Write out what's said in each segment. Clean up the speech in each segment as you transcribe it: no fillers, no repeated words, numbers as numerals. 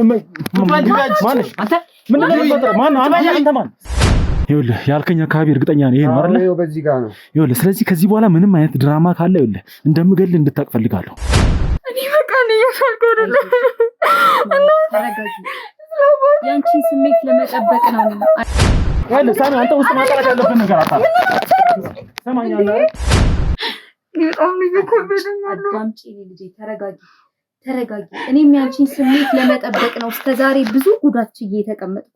ማነሽ አንተ ምንድን ነው የሚፈጠረው? ማን አንተ ማን? ይኸውልህ ያልከኝ አካባቢ እርግጠኛ ነኝ ይሄን አይደል? ይኸው በዚህ ጋር ነው። ይኸውልህ ስለዚህ ከዚህ በኋላ ምንም አይነት ድራማ ካለ ይኸውልህ እንደምገልህ እንድታውቅ ፈልጋለሁ። እኔ በቃ ነው ያልኩት ነው። ተረጋጊ። ያንቺን ስሜት ለመጠበቅ ነው። ይኸውልህ ሳሚ አንተ ውስጥ ማጣራት ያለብን ነገር አጣራ። ሰማኛለህ? በጣም ነው የከበደኝ። አዳምጪ ልጄ፣ ተረጋጊ። እኔም ያንቺን ስሜት ለመጠበቅ ነው እስከዛሬ ብዙ ጉዳት ችዬ የተቀመጥኩት።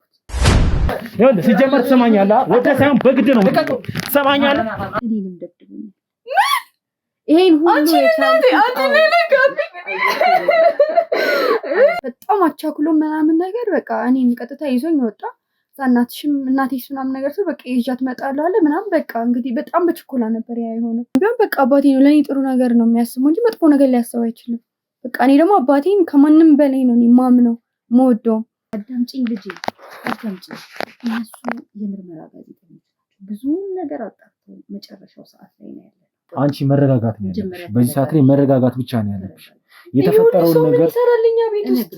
ይኸውልህ ሲጀመር ትሰማኛለህ? ወደ ሳይሆን በግድ ነው ትሰማኛለህ? እኔንም ደድቡኝ። ይሄን ሁሉ በጣም አቻኩሎ ምናምን ነገር በቃ እኔን ቀጥታ ይዞኝ ወጣ። እናቴሽ ምናምን ነገር ሰው በቃ ይዣት እመጣለሁ አለ ምናምን በቃ እንግዲህ በጣም በችኮላ ነበር ያ የሆነው። ቢሆን በቃ አባቴ ነው ለእኔ ጥሩ ነገር ነው የሚያስበው እንጂ መጥፎ ነገር ሊያስብ አይችልም። በቃ እኔ ደግሞ አባቴን ከማንም በላይ ነው የማምነው የምወደው። አዳምጪኝ ልጄ አዳምጪኝ። እነሱ የምርመራ ጋዜጠኞች ብዙ ነገር አጣርተው መጨረሻው ሰዓት ላይ ነው ያለው። አንቺ መረጋጋት ነው ያለብሽ። በዚህ ሰዓት ላይ መረጋጋት ብቻ ነው ያለብሽ። የተፈጠረውን ነገር ይሰራልኛ ቤት ውስጥ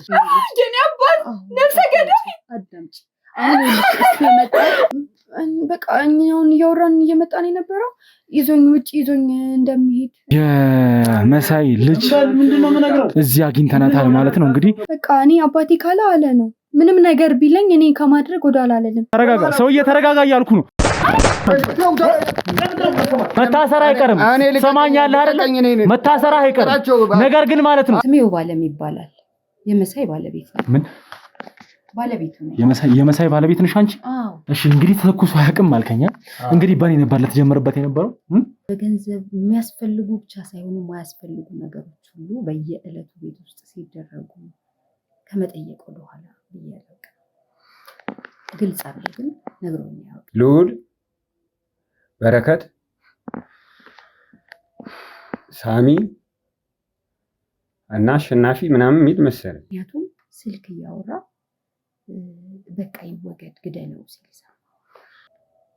የኔ አባት ነፍሰ ገዳይ። አዳምጪ አሁን እሱ የመጣ በቃ እኛውን እያወራን እየመጣን የነበረው ውጭ ይዞኝ እንደሚሄድ የመሳይ ልጅ ምንድነው የምነግረው እዚህ አግኝተናታል ማለት ነው። እንግዲህ በቃ እኔ አባቴ ካለ አለ ነው ምንም ነገር ቢለኝ እኔ ከማድረግ ወደኋላ አልልም። ተረጋጋ ሰውዬ ተረጋጋ እያልኩ ነው። መታሰር አይቀርም። ሰማኛለህ አይደል? መታሰር አይቀርም። ነገር ግን ማለት ነው ስሜው ባለም ይባላል። የመሳይ ባለቤት ነው። ምን ባለቤቱ ነው? የመሳይ ባለቤት ነሽ አንቺ? እሺ እንግዲህ ተኩስ አያውቅም አልከኛ። እንግዲህ በኔ ነበር ለተጀመረበት የነበረው በገንዘብ የሚያስፈልጉ ብቻ ሳይሆኑ የማያስፈልጉ ነገሮች ሁሉ በየዕለቱ ቤት ውስጥ ሲደረጉ ከመጠየቅ ወደኋላ ብያለሁ። ግልጽ አድርገን ነግሮኝ ያውቅ ልዑል በረከት ሳሚ እና አሸናፊ ምናምን የሚል መሰለኝ። ምክንያቱም ስልክ እያወራ በቃ ይወገድ ግደለው ሲል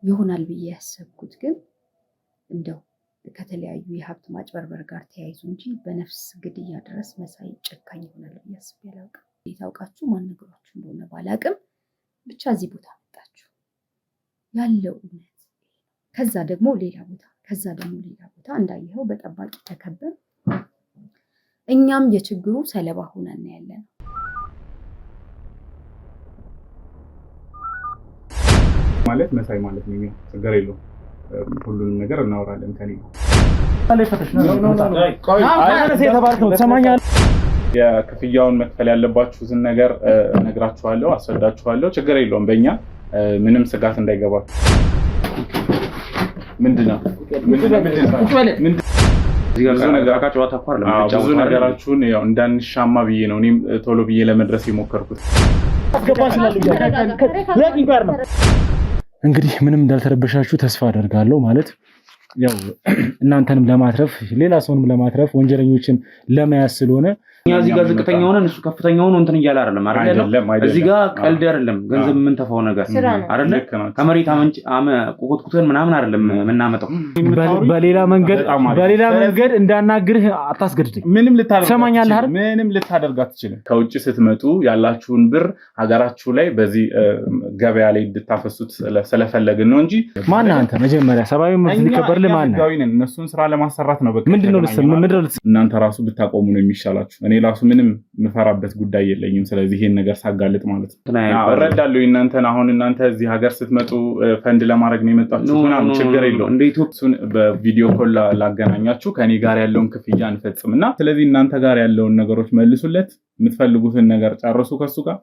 ይሆናል ብዬ ያሰብኩት ግን እንደው ከተለያዩ የሀብት ማጭበርበር ጋር ተያይዞ እንጂ በነፍስ ግድያ ድረስ መሳይ ጨካኝ ይሆናል ብዬ አስቤ አላውቅም። ታውቃችሁ ማን ነገሯችሁ እንደሆነ ባላውቅም ብቻ እዚህ ቦታ መጣችሁ ያለው እውነት ከዛ ደግሞ ሌላ ቦታ እንዳየኸው በጠባቂ ተከበን እኛም የችግሩ ሰለባ ሆነን ያለን። ማለት መሳይ ማለት ነው። ችግር የለውም ሁሉንም ነገር እናወራለን። ከኔ የክፍያውን መክፈል ያለባችሁትን ነገር እነግራችኋለሁ፣ አስረዳችኋለሁ። ችግር የለውም። በእኛ ምንም ስጋት እንዳይገባችሁ። ምንድነው ብዙ ነገራችሁን ያው እንዳንሻማ ብዬ ነው እኔም ቶሎ ብዬ ለመድረስ የሞከርኩት። እንግዲህ ምንም እንዳልተረበሻችሁ ተስፋ አደርጋለሁ። ማለት ያው እናንተንም ለማትረፍ ሌላ ሰውንም ለማትረፍ ወንጀለኞችን ለመያዝ ስለሆነ እኛ እዚህ ጋር ዝቅተኛ ሆነን እሱ ከፍተኛ ሆኖ እንትን እያለ አይደለም። እዚህ ጋር ቀልድ አይደለም፣ ገንዘብ የምንተፋው ነገር አይደለም። ከመሬት ቁጥቁጥን ምናምን አይደለም የምናመጣው። በሌላ መንገድ እንዳናግርህ አታስገድደኝ። ሰማኛለህ አይደል? ምንም ልታደርግ አትችልም። ከውጭ ስትመጡ ያላችሁን ብር ሀገራችሁ ላይ በዚህ ገበያ ላይ እንድታፈሱት ስለፈለግን ነው እንጂ ማን አንተ መጀመሪያ ሰብአዊ መብት ሊከበርልህ ማን ነው? እነሱን ስራ ለማሰራት ነው። በቃ ምንድነው እናንተ ራሱ ብታቆሙ ነው የሚሻላችሁ። እኔ ራሱ ምንም ምፈራበት ጉዳይ የለኝም። ስለዚህ ይሄን ነገር ሳጋልጥ ማለት ነው እረዳለሁ። እናንተ እዚህ ሀገር ስትመጡ ፈንድ ለማድረግ ነው የመጣችሁት ምናምን ችግር የለውም። እንደ ኢትዮጵያ በቪዲዮ ኮል ላገናኛችሁ ከኔ ጋር ያለውን ክፍያ እንፈጽምና ስለዚህ እናንተ ጋር ያለውን ነገሮች መልሱለት፣ የምትፈልጉትን ነገር ጨርሱ ከሱ ጋር።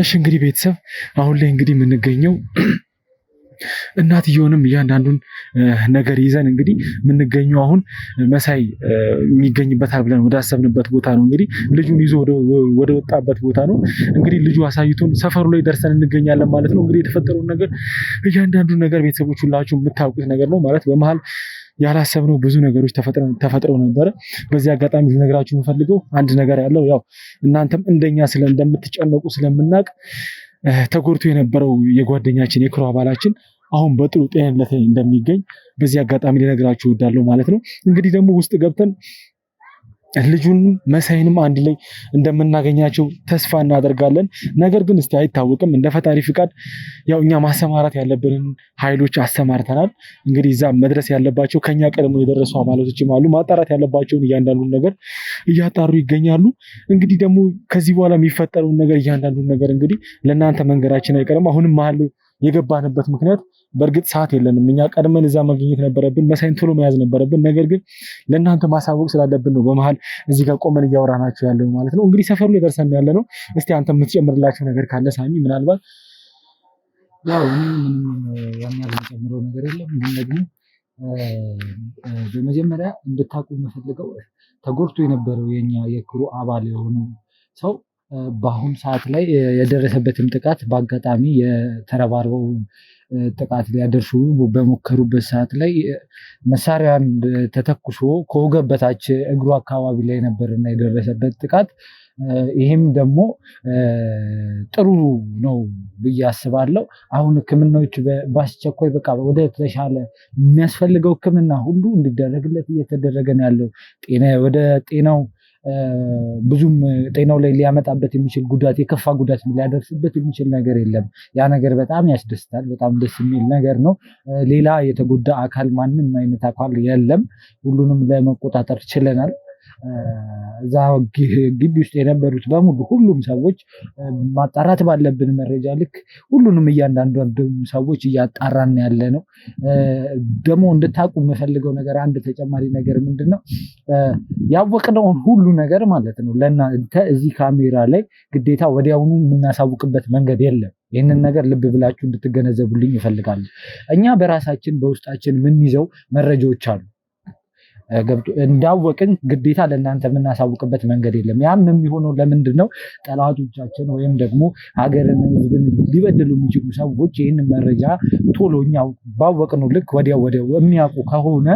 እሺ እንግዲህ ቤተሰብ አሁን ላይ እንግዲህ የምንገኘው እናትየውንም እያንዳንዱን ነገር ይዘን እንግዲህ የምንገኘው አሁን መሳይ የሚገኝበታል ብለን ወደ አሰብንበት ቦታ ነው። እንግዲህ ልጁን ይዞ ወደ ወጣበት ቦታ ነው። እንግዲህ ልጁ አሳይቶን ሰፈሩ ላይ ደርሰን እንገኛለን ማለት ነው። እንግዲህ የተፈጠረውን ነገር እያንዳንዱን ነገር ቤተሰቦች ሁላችሁ የምታውቁት ነገር ነው ማለት በመሃል ያላሰብነው ብዙ ነገሮች ተፈጥረው ነበረ። በዚህ አጋጣሚ ልነግራችሁ የምፈልገው አንድ ነገር ያለው ያው እናንተም እንደኛ እንደምትጨነቁ ስለምናውቅ ተጎድቶ የነበረው የጓደኛችን የክሩ አባላችን አሁን በጥሩ ጤንነት እንደሚገኝ በዚህ አጋጣሚ ልነግራችሁ እወዳለሁ ማለት ነው። እንግዲህ ደግሞ ውስጥ ገብተን ልጁን መሳይንም አንድ ላይ እንደምናገኛቸው ተስፋ እናደርጋለን። ነገር ግን እስቲ አይታወቅም፣ እንደ ፈጣሪ ፍቃድ ያው እኛ ማሰማራት ያለብንን ኃይሎች አሰማርተናል። እንግዲህ እዛ መድረስ ያለባቸው ከኛ ቀድሞ የደረሱ አባላቶችም አሉ። ማጣራት ያለባቸውን እያንዳንዱን ነገር እያጣሩ ይገኛሉ። እንግዲህ ደግሞ ከዚህ በኋላ የሚፈጠረውን ነገር እያንዳንዱን ነገር እንግዲህ ለእናንተ መንገራችን አይቀርም። አሁንም መሀል የገባንበት ምክንያት በእርግጥ ሰዓት የለንም። እኛ ቀድመን እዛ መገኘት ነበረብን፣ መሳይን ቶሎ መያዝ ነበረብን። ነገር ግን ለእናንተ ማሳወቅ ስላለብን ነው በመሀል እዚህ ጋር ቆመን እያወራናቸው ያለው ማለት ነው። እንግዲህ ሰፈሩ ላይ ደርሰን ያለ ነው። እስቲ አንተ የምትጨምርላቸው ነገር ካለ ሳሚ? ምናልባት ያው ምንም የሚጨምረው ነገር የለም። ግን ደግሞ በመጀመሪያ እንድታውቁ የምፈልገው ተጎድቶ የነበረው የኛ የክሩ አባል የሆነው ሰው በአሁኑ ሰዓት ላይ የደረሰበትም ጥቃት በአጋጣሚ የተረባርበው ጥቃት ሊያደርሱ በሞከሩበት ሰዓት ላይ መሳሪያን ተተኩሶ ከወገብ በታች እግሩ አካባቢ ላይ ነበርና የደረሰበት ጥቃት። ይህም ደግሞ ጥሩ ነው ብዬ አስባለሁ። አሁን ሕክምናዎች በአስቸኳይ በቃ ወደ ተሻለ የሚያስፈልገው ሕክምና ሁሉ እንዲደረግለት እየተደረገ ነው ያለው። ወደ ጤናው ብዙም ጤናው ላይ ሊያመጣበት የሚችል ጉዳት የከፋ ጉዳት ሊያደርስበት የሚችል ነገር የለም። ያ ነገር በጣም ያስደስታል። በጣም ደስ የሚል ነገር ነው። ሌላ የተጎዳ አካል ማንም አይነት አካል የለም። ሁሉንም ለመቆጣጠር ችለናል። እዛ ግቢ ውስጥ የነበሩት በሙሉ ሁሉም ሰዎች ማጣራት ባለብን መረጃ ልክ ሁሉንም እያንዳንዱ ሰዎች እያጣራን ያለ ነው። ደግሞ እንድታውቁ የምፈልገው ነገር አንድ ተጨማሪ ነገር ምንድነው፣ ያወቅነውን ሁሉ ነገር ማለት ነው ለእናንተ እዚህ ካሜራ ላይ ግዴታ ወዲያውኑ የምናሳውቅበት መንገድ የለም። ይህንን ነገር ልብ ብላችሁ እንድትገነዘቡልኝ ይፈልጋሉ። እኛ በራሳችን በውስጣችን የምንይዘው መረጃዎች አሉ። እንዳወቅን ግዴታ ለእናንተ የምናሳውቅበት መንገድ የለም። ያም የሚሆነው ለምንድን ነው? ጠላቶቻችን ወይም ደግሞ ሀገርን፣ ሕዝብን ሊበድሉ የሚችሉ ሰዎች ይህንን መረጃ ቶሎ እኛ ባወቅነው ልክ ወዲያው የሚያውቁ ከሆነ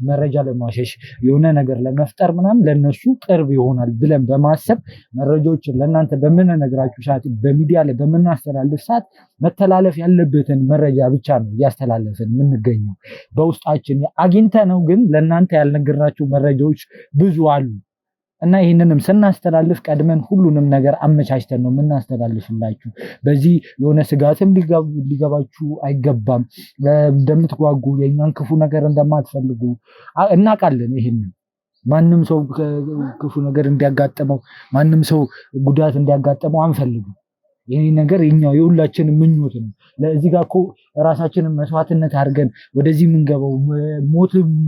መረጃ ለማሸሽ የሆነ ነገር ለመፍጠር ምናምን ለነሱ ቅርብ ይሆናል ብለን በማሰብ መረጃዎችን ለእናንተ በምንነግራችሁ ሰዓት፣ በሚዲያ ላይ በምናስተላልፍ ሰዓት መተላለፍ ያለበትን መረጃ ብቻ ነው እያስተላለፍን የምንገኘው። በውስጣችን አግኝተ ነው ግን ለእናንተ ያልነገርናችሁ መረጃዎች ብዙ አሉ እና ይህንንም ስናስተላልፍ ቀድመን ሁሉንም ነገር አመቻችተን ነው የምናስተላልፍላችሁ። በዚህ የሆነ ስጋትም ሊገባችሁ አይገባም። እንደምትጓጉ የእኛን ክፉ ነገር እንደማትፈልጉ እናውቃለን። ይህንን ማንም ሰው ክፉ ነገር እንዲያጋጥመው፣ ማንም ሰው ጉዳት እንዲያጋጥመው አንፈልግም። ይህ ነገር የሁላችን ምኞት ነው። ለዚህ ጋር እኮ ራሳችንን መስዋዕትነት አድርገን ወደዚህ የምንገባው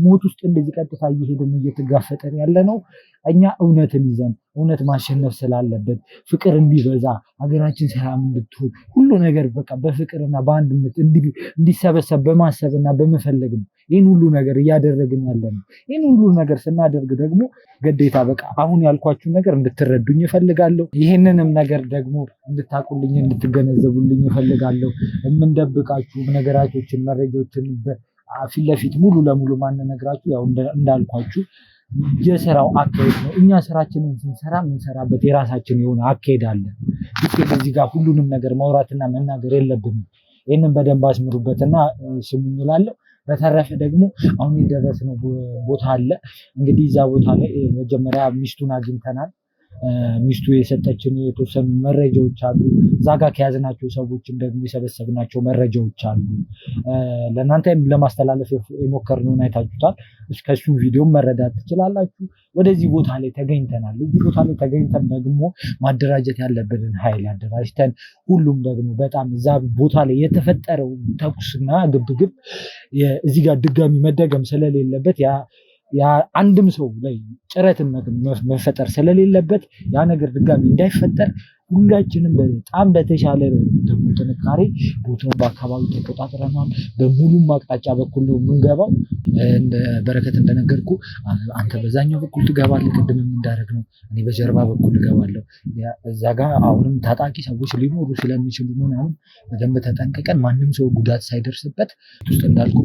ሞት ውስጥ እንደዚህ ቀጥታ እየሄድን እየተጋፈጠን ያለ ነው። እኛ እውነትን ይዘን እውነት ማሸነፍ ስላለበት ፍቅር እንዲበዛ ሀገራችን ሰላም እንድትሆን ሁሉ ነገር በቃ በፍቅርና በአንድነት እንዲሰበሰብ በማሰብና በመፈለግ ነው ይህን ሁሉ ነገር እያደረግን ያለ ነው። ይህን ሁሉ ነገር ስናደርግ ደግሞ ግዴታ በቃ አሁን ያልኳችሁ ነገር እንድትረዱኝ እፈልጋለሁ። ይህንንም ነገር ደግሞ እንድታቁልኝ እንድትገነዘቡልኝ እፈልጋለሁ። የምንደብቃችሁ ነገራቶችን መረጃዎችን ፊት ለፊት ሙሉ ለሙሉ ማንነግራችሁ ያው እንዳልኳችሁ የስራው አካሄድ ነው። እኛ ስራችንን ስንሰራ የምንሰራበት የራሳችን የሆነ አካሄድ አለ። እዚህ ጋር ሁሉንም ነገር ማውራትና መናገር የለብንም። ይህንን በደንብ አስምሩበትና ስሙኝ እላለሁ። በተረፈ ደግሞ አሁን የደረስነው ቦታ አለ። እንግዲህ እዛ ቦታ ላይ መጀመሪያ ሚስቱን አግኝተናል። ሚስቱ የሰጠችን የተወሰኑ መረጃዎች አሉ። እዛ ጋር ከያዝናቸው ሰዎችም ደግሞ የሰበሰብናቸው መረጃዎች አሉ። ለእናንተ ለማስተላለፍ የሞከርነውን አይታችሁታል። ከሱ ቪዲዮ መረዳት ትችላላችሁ። ወደዚህ ቦታ ላይ ተገኝተናል። እዚህ ቦታ ላይ ተገኝተን ደግሞ ማደራጀት ያለብንን ኃይል አደራጅተን ሁሉም ደግሞ በጣም እዛ ቦታ ላይ የተፈጠረው ተኩስና ግብግብ እዚህ ጋር ድጋሚ መደገም ስለሌለበት አንድም ሰው ላይ ጭረትን መፈጠር ስለሌለበት ያ ነገር ድጋሚ እንዳይፈጠር ሁላችንም በጣም በተሻለ ደግሞ ጥንካሬ ቦታውን በአካባቢ ተቆጣጥረናል። በሙሉም አቅጣጫ በኩል ነው የምንገባው። እንደ በረከት እንደነገርኩ አንተ በዛኛው በኩል ትገባለህ፣ ቅድምም እንዳደረግ ነው እኔ በጀርባ በኩል እገባለሁ። እዛ ጋር አሁንም ታጣቂ ሰዎች ሊኖሩ ስለሚችሉ ምናምን በደንብ ተጠንቅቀን ማንም ሰው ጉዳት ሳይደርስበት ውስጥ እንዳልኩ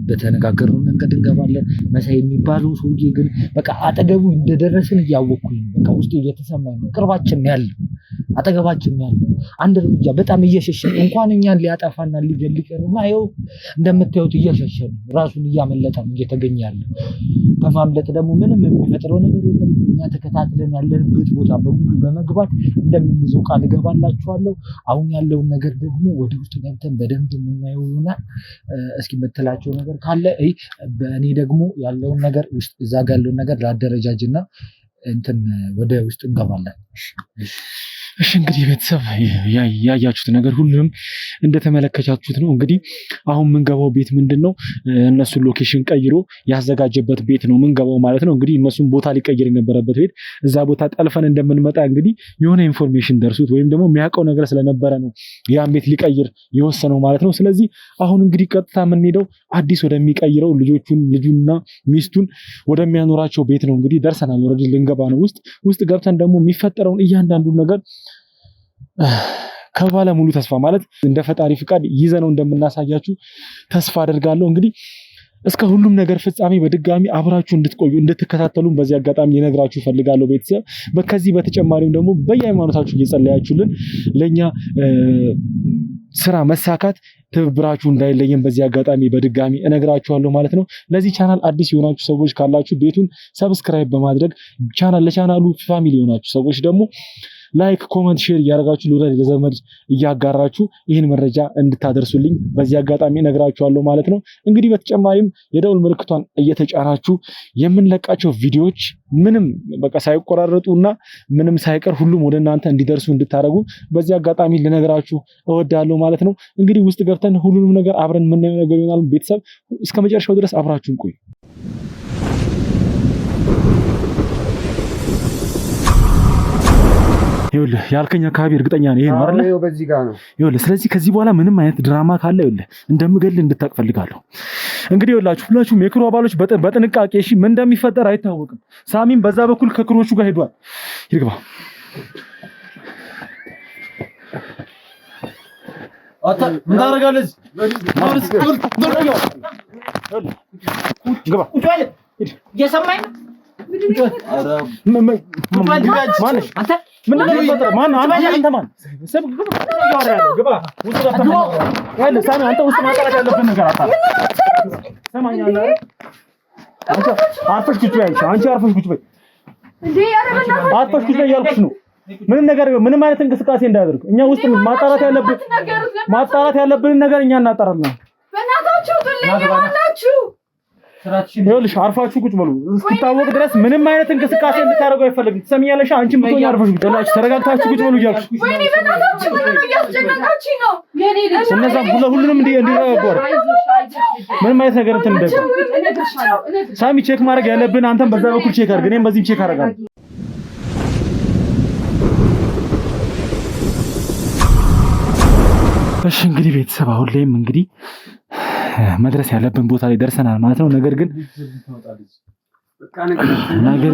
በተነጋገርነው መንገድ እንገባለን። መሳይ የሚባለው ሰውዬ ግን በቃ አጠገቡ እንደደረስን እያወቅኩኝ በቃ ውስጥ እየተሰማኝ ነው። ቅርባችን ያለው አጠገባችን ያለው አንድ እርምጃ በጣም እየሸሸ እንኳን እኛን ሊያጠፋና ሊገልቀርና ይኸው እንደምታዩት እየሸሸ ነው፣ ራሱን እያመለጠ ነው እየተገኘ ያለው። ከማምለጥ ደግሞ ምንም የሚፈጥረው ነገር የለም። እኛ ተከታትለን ያለንበት ቦታ በሙሉ በመግባት እንደምንይዘው ቃል እገባላችኋለሁ። አሁን ያለውን ነገር ደግሞ ወደ ውስጥ ገብተን በደንብ የምናየው ይሆናል። እስኪ የምትላቸው ነገር ካለ በእኔ ደግሞ ያለውን ነገር ውስጥ እዛ ጋር ያለውን ነገር ለአደረጃጅና እንትን ወደ ውስጥ እንገባለን። እሺ እንግዲህ ቤተሰብ ያያችሁት ነገር ሁሉንም እንደተመለከታችሁት ነው። እንግዲህ አሁን የምንገባው ቤት ምንድነው እነሱን ሎኬሽን ቀይሮ ያዘጋጀበት ቤት ነው የምንገባው ማለት ነው። እንግዲህ እነሱን ቦታ ሊቀይር የነበረበት ቤት እዛ ቦታ ጠልፈን እንደምንመጣ እንግዲህ የሆነ ኢንፎርሜሽን ደርሱት ወይም ደግሞ የሚያውቀው ነገር ስለነበረ ነው ያን ቤት ሊቀይር የወሰነው ማለት ነው። ስለዚህ አሁን እንግዲህ ቀጥታ የምንሄደው አዲስ ወደሚቀይረው ልጁና ሚስቱን ወደሚያኖራቸው ቤት ነው። እንግዲህ ደርሰናል። ወረድ ልንገባ ነው። ውስጥ ገብተን ደግሞ የሚፈጠረውን እያንዳንዱን ነገር ከባለ ሙሉ ተስፋ ማለት እንደ ፈጣሪ ፍቃድ ይዘነው እንደምናሳያችሁ ተስፋ አደርጋለሁ። እንግዲህ እስከ ሁሉም ነገር ፍጻሜ በድጋሚ አብራችሁ እንድትቆዩ እንድትከታተሉን በዚህ አጋጣሚ ልነግራችሁ ፈልጋለሁ ቤተሰብ። ከዚህ በተጨማሪም ደግሞ በየሃይማኖታችሁ እየጸለያችሁልን ለኛ ስራ መሳካት ትብብራችሁ እንዳይለየን በዚህ አጋጣሚ በድጋሚ እነግራችኋለሁ ማለት ነው። ለዚህ ቻናል አዲስ የሆናችሁ ሰዎች ካላችሁ ቤቱን ሰብስክራይብ በማድረግ ለቻናሉ ፋሚሊ የሆናችሁ ሰዎች ደግሞ ላይክ፣ ኮመንት፣ ሼር እያደረጋችሁ ለወዳጅ ለዘመድ እያጋራችሁ ይህን መረጃ እንድታደርሱልኝ በዚህ አጋጣሚ እነግራችኋለሁ ማለት ነው። እንግዲህ በተጨማሪም የደውል ምልክቷን እየተጫናችሁ የምንለቃቸው ቪዲዮዎች ምንም በቃ ሳይቆራረጡና ምንም ሳይቀር ሁሉም ወደ እናንተ እንዲደርሱ እንድታደርጉ በዚህ አጋጣሚ ልነግራችሁ እወዳለሁ ማለት ነው። እንግዲህ ውስጥ ገብተን ሁሉንም ነገር አብረን የምናየው ነገር ይሆናል። ቤተሰብ እስከ መጨረሻው ድረስ አብራችሁን ቆዩ። ይኸውልህ ያልከኝ አካባቢ እርግጠኛ ነኝ ይሄን ማለት ነው። በዚህ ጋር ነው። ይኸውልህ ስለዚህ ከዚህ በኋላ ምንም አይነት ድራማ ካለ ይኸውልህ እንደምገልህ እንድታቅ ፈልጋለሁ። እንግዲህ ይኸውላችሁ ሁላችሁም የክሩ አባሎች በጥንቃቄ እሺ፣ ምን እንደሚፈጠር አይታወቅም። ሳሚም በዛ በኩል ከክሮቹ ጋር ሄዷል። ይግባ አታ ምን ታደርጋለህ? ግባ እየሰማኝ ነው። ምንም አይነት እንቅስቃሴ እንዳያደርግ እኛ ውስጥ ማጣራት ያለብንን ነገር እኛ እናጣራለን። ይኸውልሽ አርፋችሁ ቁጭ በሉ እስኪታወቅ ድረስ ምንም አይነት እንቅስቃሴ እንድታደርጉ አይፈልግም። ትሰሚኛለሽ? አንቺም ብትሆኚ አርፈሽ ቁጭ ብላችሁ ተረጋግታችሁ ቁጭ በሉ እያልኩሽ ወይኔ በእናታችሁ ምን ነው እያስጨነቃችኝ ነው? የኔ ልጅ እነዛ ሁሉንም እንዲረጋጉ ምንም አይነት ነገር እንትን እንደዚህ ሳሚ ቼክ ማድረግ ያለብን አንተም በዛ በኩል ቼክ አድርግ፣ እኔም በዚህም ቼክ አደርጋለሁ። እሺ እንግዲህ ቤተሰብ አሁን ላይም እንግዲህ መድረስ ያለብን ቦታ ላይ ደርሰናል ማለት ነው። ነገር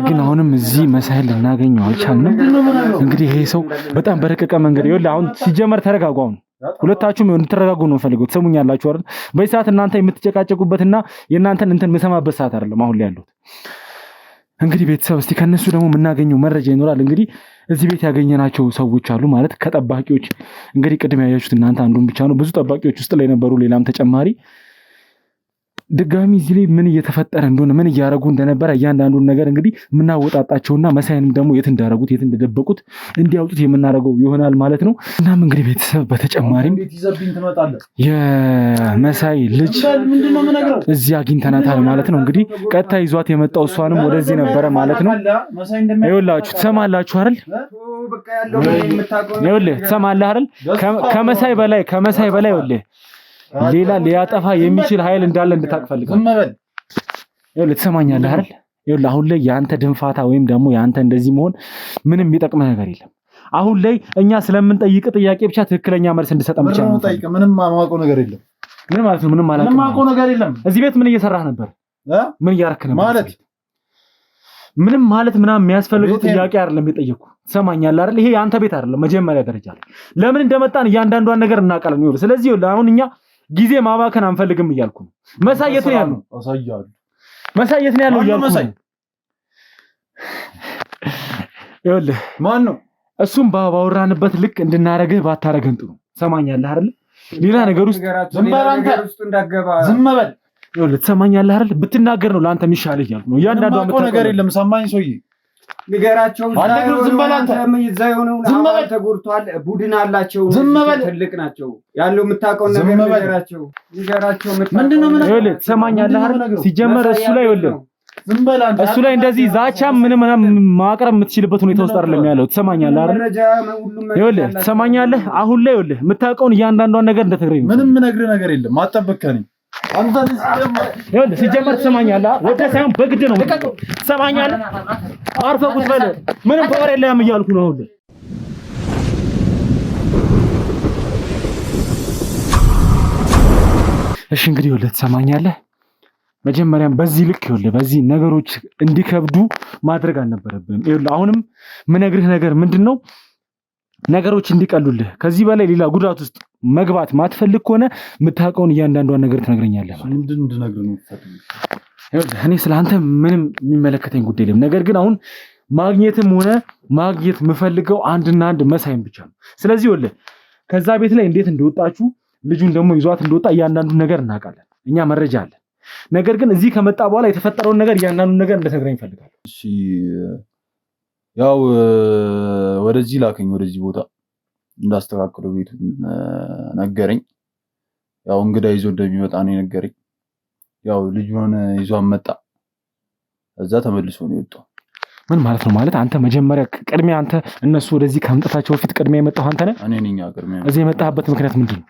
ግን አሁንም እዚህ መሳይል ልናገኘው አልቻልንም። እንግዲህ ይሄ ሰው በጣም በረቀቀ መንገድ ይኸውልህ፣ አሁን ሲጀመር ተረጋጉ። አሁን ሁለታችሁም እንድትረጋጉ ነው ፈልገው። ትሰሙኛላችሁ አይደል? በዚህ ሰዓት እናንተ የምትጨቃጨቁበትና የእናንተን እንትን የምሰማበት ሰዓት አይደለም አሁን ላይ ያሉት። እንግዲህ ቤተሰብ እስቲ ከነሱ ደግሞ የምናገኘው መረጃ ይኖራል። እንግዲህ እዚህ ቤት ያገኘናቸው ሰዎች አሉ ማለት ከጠባቂዎች እንግዲህ ቅድም ያያችሁት እናንተ አንዱን ብቻ ነው። ብዙ ጠባቂዎች ውስጥ ላይ ነበሩ፣ ሌላም ተጨማሪ ድጋሚ እዚህ ላይ ምን እየተፈጠረ እንደሆነ ምን እያደረጉ እንደነበረ እያንዳንዱን ነገር እንግዲህ የምናወጣጣቸውና መሳይንም ደግሞ የት እንዳደረጉት የት እንደደበቁት እንዲያውጡት የምናደርገው ይሆናል ማለት ነው። እናም እንግዲህ ቤተሰብ በተጨማሪም የመሳይ ልጅ እዚህ አግኝተናታል ማለት ነው። እንግዲህ ቀጥታ ይዟት የመጣው እሷንም ወደዚህ ነበረ ማለት ነው። ይኸውላችሁ ትሰማላችሁ አይደል? ይኸውልህ ትሰማለህ አይደል? ከመሳይ በላይ ይኸውልህ ሌላ ሊያጠፋ የሚችል ኃይል እንዳለ እንድታቅፈልጋለህ። ይኸውልህ ትሰማኛለህ አይደል? ይኸውልህ አሁን ላይ ያንተ ድንፋታ ወይም ደግሞ ያንተ እንደዚህ መሆን ምንም የሚጠቅም ነገር የለም። አሁን ላይ እኛ ስለምንጠይቅ ጥያቄ ብቻ ትክክለኛ መልስ እንድሰጠን ብቻ ነው። ምንም ማውቀው ነገር የለም። ምን ማለት ነው? ምንም ማውቀው ነገር የለም። እዚህ ቤት ምን እየሰራህ ነበር? ምን እያረክ ነበር? ማለት ምንም ማለት ምናምን የሚያስፈልገው ጥያቄ አይደለም የጠየቅኩህ። ትሰማኛለህ አይደል? ይሄ ያንተ ቤት አይደለም። መጀመሪያ ደረጃ ላይ ለምን እንደመጣን እያንዳንዷን ነገር እናውቃለን። ይኸውልህ ስለዚህ አሁን እኛ ጊዜ ማባከን አንፈልግም እያልኩ ነው። መሳይ የት ነው ያለው? መሳይ የት ነው ያለው እያልኩ ነው። ይኸውልህ ማን ነው እሱም ባወራንበት ልክ እንድናረግህ ባታረገን ጥሩ። ሰማኛለህ አይደል? ሌላ ነገር ውስጥ ዝም በል አንተ እንዳገባ ዝም በል። ይኸውልህ ትሰማኛለህ አይደል? ብትናገር ነው ለአንተ የሚሻልህ እያልኩ ነው። እያንዳንዱ ነገር የለም ሰማኝ ሰውዬ ንገራቸው። ዝም በል አንተ እዛ የሆነው አባል ተጎድቷል። ቡድን አላቸው። ትልቅ ናቸው ያለው የምታውቀው ነገር ንገራቸው። ምንድነው? ይኸውልህ ትሰማኛለህ አይደል? ሲጀመር እሱ ላይ ይኸውልህ እሱ ላይ እንደዚህ ዛቻም ምንም ማቅረብ የምትችልበት ሁኔታ ውስጥ አይደለም ያለው። ትሰማኛለህ አይደል? ይኸውልህ ትሰማኛለህ። አሁን ላይ ይኸውልህ የምታውቀውን እያንዳንዷን ነገር እንደተግረኝ ነው። ምንም ነግርህ ነገር የለም። አጠበቅከኝ አንተ ይኸውልህ ሲጀመር ትሰማኛለህ። ወደ ሳይሆን በግድ ነው። ትሰማኛለህ? አርፈህ ቁጭ በል። ምንም ፓወር የለህም እያልኩ ነው አሁን። እሺ እንግዲህ ይኸውልህ ትሰማኛለህ። መጀመሪያም በዚህ ልክ ይኸውልህ በዚህ ነገሮች እንዲከብዱ ማድረግ አልነበረብህም። ይኸውልህ አሁንም ምነግርህ ነገር ምንድነው ነገሮች እንዲቀሉልህ ከዚህ በላይ ሌላ ጉዳት ውስጥ መግባት ማትፈልግ ከሆነ የምታውቀውን እያንዳንዷን ነገር ትነግረኛለህ ማለት። ምንድን እንድነግርህ ነው የምትፈልገው? ይኸውልህ እኔ ስለአንተ ምንም የሚመለከተኝ ጉዳይ የለም። ነገር ግን አሁን ማግኘትም ሆነ ማግኘት የምፈልገው አንድና አንድ መሳይም ብቻ ነው። ስለዚህ ይኸውልህ ከዛ ቤት ላይ እንዴት እንደወጣችሁ ልጁን ደግሞ ይዟት እንደወጣ እያንዳንዱን ነገር እናውቃለን። እኛ መረጃ አለን። ነገር ግን እዚህ ከመጣ በኋላ የተፈጠረውን ነገር እያንዳንዱን ነገር እንደተነግረኝ እፈልጋለሁ። እሺ ያው ወደዚህ ላከኝ፣ ወደዚህ ቦታ እንዳስተካክለው ቤቱን ነገረኝ። ያው እንግዳ ይዞ እንደሚመጣ ነው የነገረኝ። ያው ልጁን ይዞን መጣ። እዛ ተመልሶ ነው የወጣው። ምን ማለት ነው? ማለት አንተ መጀመሪያ ቅድሚያ አንተ እነሱ ወደዚህ ከመምጣታቸው በፊት ቅድሚያ የመጣው አንተ ነህ? እኔ ነኝ ቅድሚያ። እዚህ የመጣህበት ምክንያት ምንድን ነው?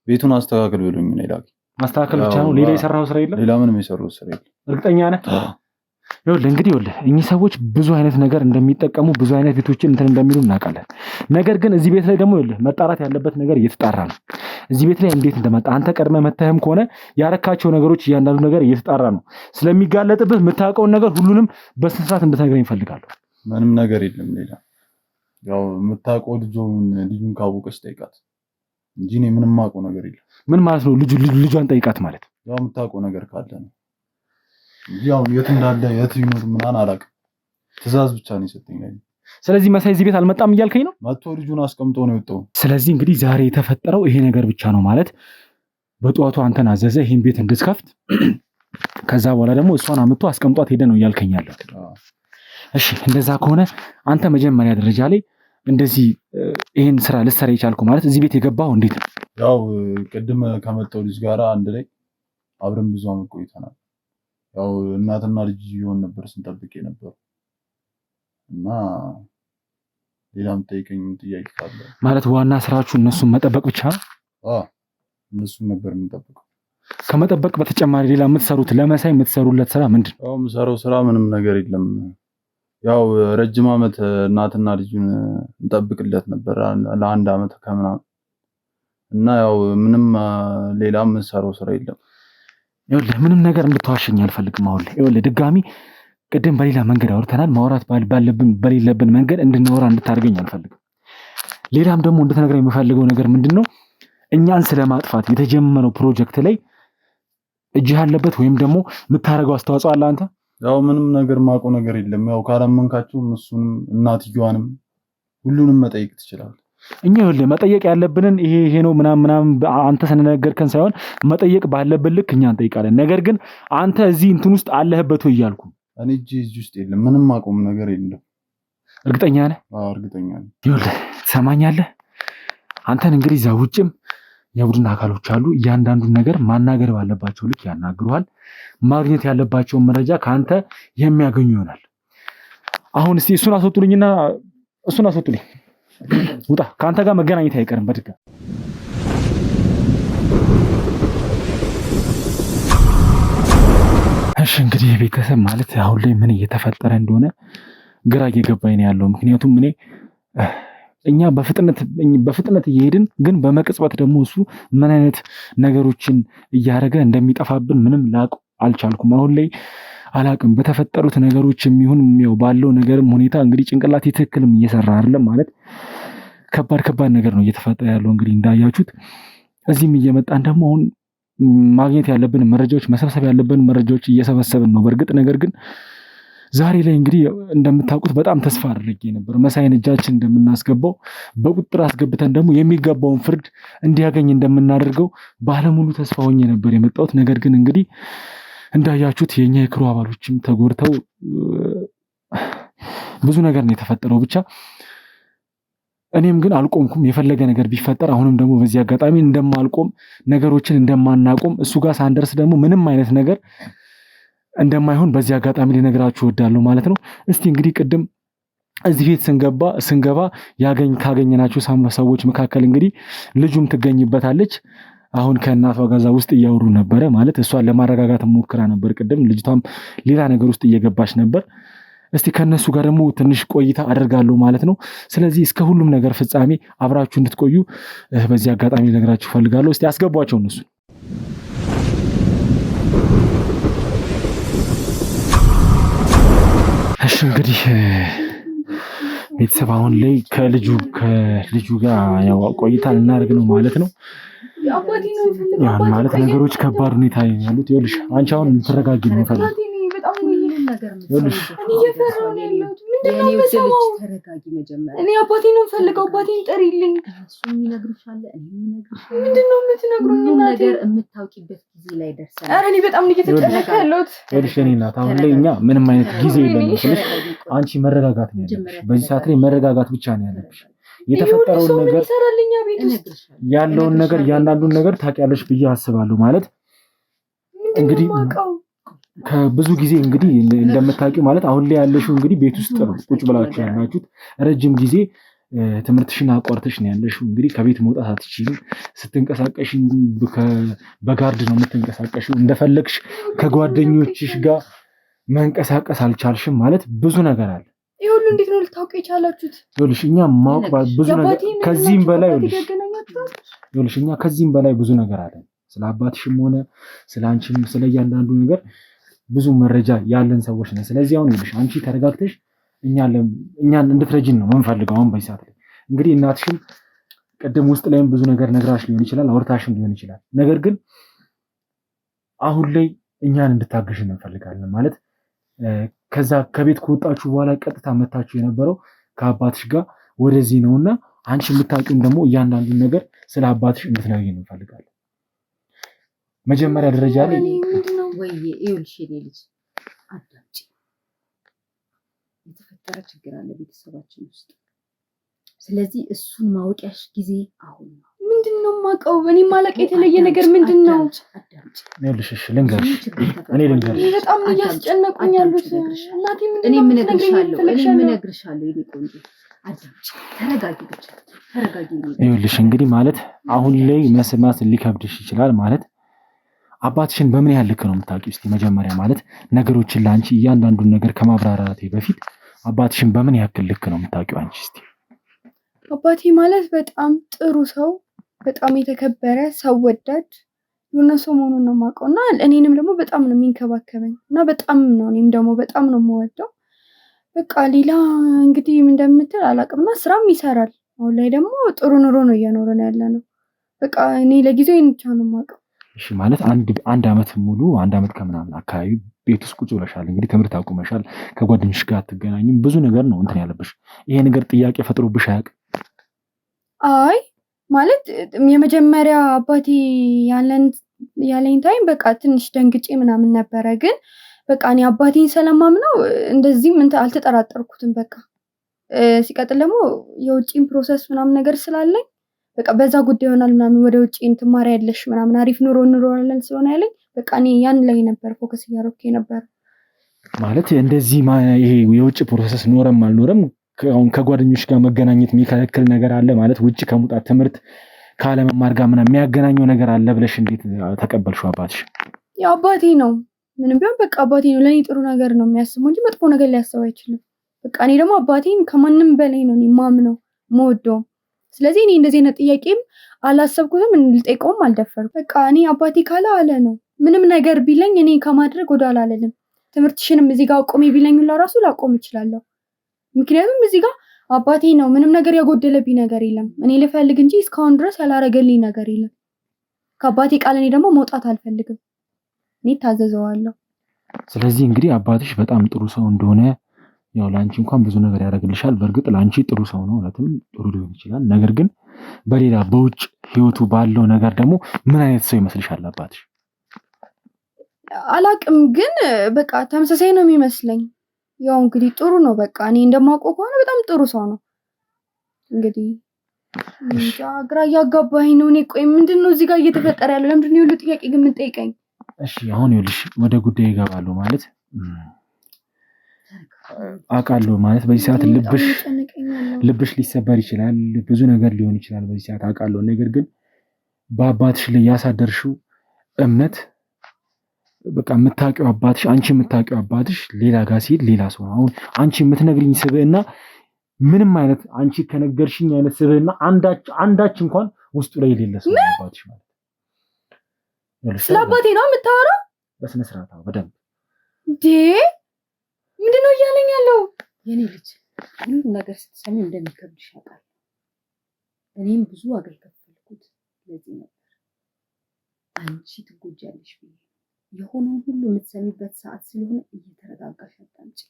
ቤቱን አስተካክል ብሎኝ ነው የላከኝ። ማስተካከል ብቻ ነው? ሌላ የሰራው ስራ የለም? ሌላ ምንም የሰራው ስራ የለም። እርግጠኛ ነህ? ይኸውልህ እንግዲህ እኚህ ሰዎች ብዙ አይነት ነገር እንደሚጠቀሙ ብዙ አይነት ቤቶችን እንትን እንደሚሉ እናውቃለን። ነገር ግን እዚህ ቤት ላይ ደግሞ ይኸውልህ መጣራት ያለበት ነገር እየተጣራ ነው። እዚህ ቤት ላይ እንዴት እንደመጣ አንተ ቀድመህ መተህም ከሆነ ያረካቸው ነገሮች እያንዳንዱ ነገር እየተጣራ ነው። ስለሚጋለጥብህ የምታውቀውን ነገር ሁሉንም በስነ ስርዓት እንድትነግረኝ እፈልጋለሁ። ምንም ነገር የለም ሌላ። ያው የምታውቀው ልጁን ካወቀች ጠይቃት እንጂ እኔ ምንም የማውቀው ነገር የለም። ምን ማለት ነው? ልጇን ጠይቃት ማለት ያው የምታውቀው ነገር ካለ ነው። ያው የት እንዳለ የት ይኖር ምናምን አላውቅም። ትዕዛዝ ብቻ ነው የሰጠኝ። ስለዚህ መሳይ እዚህ ቤት አልመጣም እያልከኝ ነው? መጥቶ ልጁን አስቀምጦ ነው የወጣው። ስለዚህ እንግዲህ ዛሬ የተፈጠረው ይሄ ነገር ብቻ ነው ማለት በጠዋቱ አንተን አዘዘ ይሄን ቤት እንድትከፍት፣ ከዛ በኋላ ደግሞ እሷን አምጥቶ አስቀምጧት ሄደ ነው እያልከኝ ያለው? እሺ እንደዛ ከሆነ አንተ መጀመሪያ ደረጃ ላይ እንደዚህ ይሄን ስራ ልትሰራ የቻልኩ ማለት እዚህ ቤት የገባው እንዴት ነው? ያው ቅድም ከመጣው ልጅ ጋር አንድ ላይ አብረን ብዙ አመት ቆይተናል። ያው እናትና ልጅ ይሆን ነበር ስንጠብቅ የነበረው እና ሌላም ጠይቀኝ ጥያቄ ካለ ማለት ዋና ስራችሁ እነሱን መጠበቅ ብቻ ነው? እነሱን ነበር የምንጠብቀው። ከመጠበቅ በተጨማሪ ሌላ የምትሰሩት ለመሳይ የምትሰሩለት ስራ ምንድን ነው? ያው የምሰራው ስራ ምንም ነገር የለም። ያው ረጅም አመት እናትና ልጁን እንጠብቅለት ነበር ለአንድ አመት ከምናምን እና ያው ምንም ሌላ የምንሰራው ስራ የለም። ይኸውልህ ምንም ነገር እንድትዋሸኝ አልፈልግም። አሁን ይኸውልህ ድጋሚ ቅድም በሌላ መንገድ አውርተናል። ማውራት ባለብን በሌለብን መንገድ እንድናወራ እንድታደርገኝ አልፈልግም። ሌላም ደግሞ እንድትነግረኝ የምፈልገው ነገር ምንድነው እኛን ስለማጥፋት የተጀመረው ፕሮጀክት ላይ እጅህ አለበት ወይም ደግሞ የምታደርገው አስተዋጽኦ አለ አንተ? ያው ምንም ነገር ማውቀው ነገር የለም። ያው ካላመንካችሁ እሱንም እናትየዋንም ሁሉንም መጠየቅ ትችላለህ። እኛ ይኸውልህ መጠየቅ ያለብንን ይሄ ነው ምናምን አንተ ስለነገርከን ሳይሆን መጠየቅ ባለብን ልክ እኛ እንጠይቃለን። ነገር ግን አንተ እዚህ እንትን ውስጥ አለህበት ወይ እያልኩ እኔ እዚህ ውስጥ የለም። ምንም ማቆም ነገር የለም። እርግጠኛ ነህ? አዎ እርግጠኛ ነኝ። ይኸውልህ ትሰማኛለህ? አንተን እንግዲህ እዛ ውጭም የቡድን አካሎች አሉ። እያንዳንዱን ነገር ማናገር ባለባቸው ልክ ያናግሩሃል። ማግኘት ያለባቸውን መረጃ ከአንተ የሚያገኙ ይሆናል። አሁን እስቲ እሱን አስወጡልኝና እሱን አስወጡልኝ። ውጣ። ከአንተ ጋር መገናኘት አይቀርም በድጋሚ። እሺ እንግዲህ ቤተሰብ ማለት አሁን ላይ ምን እየተፈጠረ እንደሆነ ግራ እየገባኝ ነው ያለው። ምክንያቱም እኛ በፍጥነት እየሄድን ግን በመቅጽበት ደግሞ እሱ ምን አይነት ነገሮችን እያደረገ እንደሚጠፋብን ምንም ላቅ አልቻልኩም። አሁን ላይ አላቅም በተፈጠሩት ነገሮች የሚሆን ያው ባለው ነገርም ሁኔታ እንግዲህ ጭንቅላቴ ትክክልም እየሰራ አይደለም ማለት ከባድ ነገር ነው እየተፈጠረ ያለው። እንግዲህ እንዳያችሁት እዚህም እየመጣን ደግሞ አሁን ማግኘት ያለብን መረጃዎች መሰብሰብ ያለብን መረጃዎች እየሰበሰብን ነው በእርግጥ። ነገር ግን ዛሬ ላይ እንግዲህ እንደምታውቁት በጣም ተስፋ አድርጌ ነበር መሳይን እጃችን እንደምናስገባው በቁጥጥር አስገብተን ደግሞ የሚገባውን ፍርድ እንዲያገኝ እንደምናደርገው ባለሙሉ ተስፋ ሆኜ ነበር የመጣሁት። ነገር ግን እንግዲህ እንዳያችሁት የኛ የክሩ አባሎችም ተጎድተው ብዙ ነገር ነው የተፈጠረው። ብቻ እኔም ግን አልቆምኩም። የፈለገ ነገር ቢፈጠር አሁንም ደግሞ በዚህ አጋጣሚ እንደማልቆም ነገሮችን እንደማናቆም እሱ ጋር ሳንደርስ ደግሞ ምንም አይነት ነገር እንደማይሆን በዚህ አጋጣሚ ልነግራችሁ እወዳለሁ ማለት ነው። እስቲ እንግዲህ ቅድም እዚህ ቤት ስንገባ ካገኘናቸው ሰዎች መካከል እንግዲህ ልጁም ትገኝበታለች። አሁን ከእናቷ ጋዛ ውስጥ እያወሩ ነበረ ማለት እሷን ለማረጋጋት ሞክራ ነበር ቅድም። ልጅቷም ሌላ ነገር ውስጥ እየገባች ነበር። እስቲ ከነሱ ጋር ደግሞ ትንሽ ቆይታ አደርጋለሁ ማለት ነው። ስለዚህ እስከ ሁሉም ነገር ፍጻሜ አብራችሁ እንድትቆዩ በዚህ አጋጣሚ ልነግራችሁ ፈልጋለሁ። እስቲ አስገቧቸው እነሱ። እሺ እንግዲህ ቤተሰብ አሁን ላይ ከልጁ ጋር ያው ቆይታ ልናደርግ ነው ማለት ነው። ያን ማለት ነገሮች ከባድ ሁኔታ ያሉት ይኸውልሽ፣ አንቺ አሁን ልትረጋጊ ነው የምፈልገው። እኔ አባቴን ነው የምፈልገው። አባቴን ጥሪልኝ። ምንድን ነው የምትነግሩኝ? ነገር የምታውቂበት ጊዜ ላይ ደርሰናል። ኧረ እኔ በጣም እየተጨነቀ ያለሁት። ይኸውልሽ የእኔ እናት አሁን ላይ እኛ ምንም አይነት ጊዜ የለንም ስልሽ አንቺ መረጋጋት ነው ያለብሽ። በዚህ ሰዓት ላይ መረጋጋት ብቻ ነው ያለብሽ። የተፈጠረውን ነገር ያለውን ነገር እያንዳንዱን ነገር ታውቂያለሽ ብዬ አስባለሁ። ማለት እንግዲህ ከብዙ ጊዜ እንግዲህ እንደምታውቂው ማለት አሁን ላይ ያለሽው እንግዲህ ቤት ውስጥ ነው ቁጭ ብላችሁ ያላችሁት። ረጅም ጊዜ ትምህርትሽን አቋርተሽ ነው ያለሽው። እንግዲህ ከቤት መውጣት አትችይም። ስትንቀሳቀሽ በጋርድ ነው የምትንቀሳቀሽው። እንደፈለግሽ ከጓደኞችሽ ጋር መንቀሳቀስ አልቻልሽም። ማለት ብዙ ነገር አለ። ይሄ ሁሉ እንዴት ነው ልታውቁ የቻላችሁት? ይኸውልሽ እኛ ማወቅ ብዙ ነገር ከዚህም በላይ ይኸውልሽ እኛ ከዚህም በላይ ብዙ ነገር አለ። ስለ አባትሽም ሆነ ስለ አንቺም ስለ እያንዳንዱ ነገር ብዙ መረጃ ያለን ሰዎች ነን። ስለዚህ አሁን ይኸውልሽ አንቺ ተረጋግተሽ እኛን እንድትረጂን ነው የምንፈልገው። አሁን በዚህ ሰዓት ላይ እንግዲህ እናትሽም ቅድም ውስጥ ላይም ብዙ ነገር ነግራሽ ሊሆን ይችላል፣ አውርታሽም ሊሆን ይችላል። ነገር ግን አሁን ላይ እኛን እንድታግሽን እንፈልጋለን። ማለት ከዛ ከቤት ከወጣችሁ በኋላ ቀጥታ መታችሁ የነበረው ከአባትሽ ጋር ወደዚህ ነውና አንቺ የምታውቂውን ደግሞ እያንዳንዱን ነገር ስለ አባትሽ እንድትነግሪን እንፈልጋለን። መጀመሪያ ደረጃ ላይ ወይ ይኸውልሽ የኔ ልጅ አዳምጪ። የተፈጠረ ችግር አለ ቤተሰባችን ውስጥ። ስለዚህ እሱን ማወቂያሽ ጊዜ አሁን ነው። ምንድነው የማውቀው? እኔ ማለቅ የተለየ ነገር ምንድነው? አዳምጪ። ይኸውልሽ እሺ ልንገርሽ፣ እኔ ልንገርሽ። በጣም እያስጨነቁኝ ያሉት እናቴ እኔ የምነግርሻለሁ የኔ ቆንጆ አዳምጪ። ተረጋጊ ብቻ ተረጋጊ። ይኸውልሽ እንግዲህ ማለት አሁን ላይ መስማት ሊከብድሽ ይችላል። ማለት አባትሽን በምን ያህል ልክ ነው የምታውቂው? እስቲ መጀመሪያ ማለት ነገሮችን ለአንቺ እያንዳንዱን ነገር ከማብራራቴ በፊት አባትሽን በምን ያክል ልክ ነው የምታውቂው አንቺ? እስቲ አባቴ ማለት በጣም ጥሩ ሰው፣ በጣም የተከበረ ሰው ወዳድ የሆነ ሰው መሆኑን ነው የማውቀው እና እኔንም ደግሞ በጣም ነው የሚንከባከበኝ እና በጣም ነው እኔም ደግሞ በጣም ነው የምወደው። በቃ ሌላ እንግዲህ እንደምትል አላውቅምና ስራም ይሰራል። አሁን ላይ ደግሞ ጥሩ ኑሮ ነው እየኖረን ያለ ነው። በቃ እኔ ለጊዜው ይሄን ብቻ ነው የማውቀው። እሺ ማለት አንድ አመት ሙሉ አንድ አመት ከምናምን አካባቢ ቤት ውስጥ ቁጭ ብለሻል። እንግዲህ ትምህርት አቁመሻል። ከጓደኞች ጋር አትገናኝም። ብዙ ነገር ነው እንትን ያለብሽ። ይሄ ነገር ጥያቄ ፈጥሮብሽ አያውቅም? አይ ማለት የመጀመሪያ አባቴ ያለኝ ታይም በቃ ትንሽ ደንግጬ ምናምን ነበረ። ግን በቃ እኔ አባቴን ስለማምነው እንደዚህም አልተጠራጠርኩትም። በቃ ሲቀጥል ደግሞ የውጪን ፕሮሰስ ምናምን ነገር ስላለኝ በቃ በዛ ጉዳይ ይሆናል ምናምን ወደ ውጪ ትማሪያለሽ ምናምን አሪፍ ኑሮ እንኖራለን ስለሆነ ያለኝ በቃ እኔ ያን ላይ ነበር ፎከስ እያደረኩ ነበር። ማለት እንደዚህ ይሄ የውጪ ፕሮሰስ ኖረም አልኖረም አሁን ከጓደኞች ጋር መገናኘት የሚከለክል ነገር አለ ማለት ውጪ ከመውጣት ትምህርት ካለመማር ጋር ምናምን የሚያገናኘው ነገር አለ ብለሽ እንዴት ተቀበልሽው አባትሽ? ያው አባቴ ነው ምንም ቢሆን በቃ አባቴ ነው። ለኔ ጥሩ ነገር ነው የሚያስበው እንጂ መጥፎ ነገር ሊያስብ አይችልም። በቃ እኔ ደግሞ አባቴን ከማንም በላይ ነው የማምነው የምወደው። ስለዚህ እኔ እንደዚህ አይነት ጥያቄም አላሰብኩትም፣ ልጠይቀውም አልደፈርኩም። በቃ እኔ አባቴ ካለ አለ ነው። ምንም ነገር ቢለኝ እኔ ከማድረግ ወደኋላ አልልም። ትምህርትሽንም እዚህ ጋር አቆሚ ቢለኝ ለራሱ ላቆም እችላለሁ። ምክንያቱም እዚህ ጋር አባቴ ነው። ምንም ነገር ያጎደለብኝ ነገር የለም። እኔ ልፈልግ እንጂ እስካሁን ድረስ ያላረገልኝ ነገር የለም። ከአባቴ ቃል እኔ ደግሞ መውጣት አልፈልግም። እኔ ታዘዘዋለሁ። ስለዚህ እንግዲህ አባትሽ በጣም ጥሩ ሰው እንደሆነ ያው ላንቺ እንኳን ብዙ ነገር ያደርግልሻል። በእርግጥ ላንቺ ጥሩ ሰው ነው፣ እውነትም ጥሩ ሊሆን ይችላል። ነገር ግን በሌላ በውጭ ህይወቱ ባለው ነገር ደግሞ ምን አይነት ሰው ይመስልሻል አባትሽ? አላቅም፣ ግን በቃ ተመሳሳይ ነው የሚመስለኝ። ያው እንግዲህ ጥሩ ነው። በቃ እኔ እንደማውቀው ከሆነ በጣም ጥሩ ሰው ነው። እንግዲህ ግራ እያጋባኝ ነው። እኔ ቆይ ምንድን ነው እዚህ ጋር እየተፈጠረ ያለው? ለምንድን ነው ሁሉ ጥያቄ ግን የምትጠይቀኝ? እሺ አሁን ይኸውልሽ ወደ ጉዳይ ይገባሉ ማለት አውቃለሁ ማለት በዚህ ሰዓት ልብሽ ሊሰበር ይችላል፣ ብዙ ነገር ሊሆን ይችላል በዚህ ሰዓት አውቃለሁ። ነገር ግን በአባትሽ ላይ ያሳደርሽው እምነት በቃ የምታውቂው አባትሽ አንቺ የምታውቂው አባትሽ ሌላ ጋር ሲሄድ ሌላ ሰው ነው። አሁን አንቺ የምትነግሪኝ ስብዕና ምንም አይነት አንቺ ከነገርሽኝ አይነት ስብዕና አንዳች እንኳን ውስጡ ላይ የሌለ ሰው ነው አባትሽ ማለት። ስለ አባቴ ነው የምታወራው? በስነ ስርዓት በደንብ ምንድን ነው እያለኝ ያለው? የኔ ልጅ ሁሉ ነገር ስትሰሚ እንደሚከብድሽ አውቃለሁ። እኔም ብዙ ዋጋ የከፈልኩት ለዚህ ነበር። አንቺ ትጎጃለሽ ብዬ የሆነውን ሁሉ የምትሰሚበት ሰዓት ስለሆነ እየተረጋጋሽ አዳምጪ።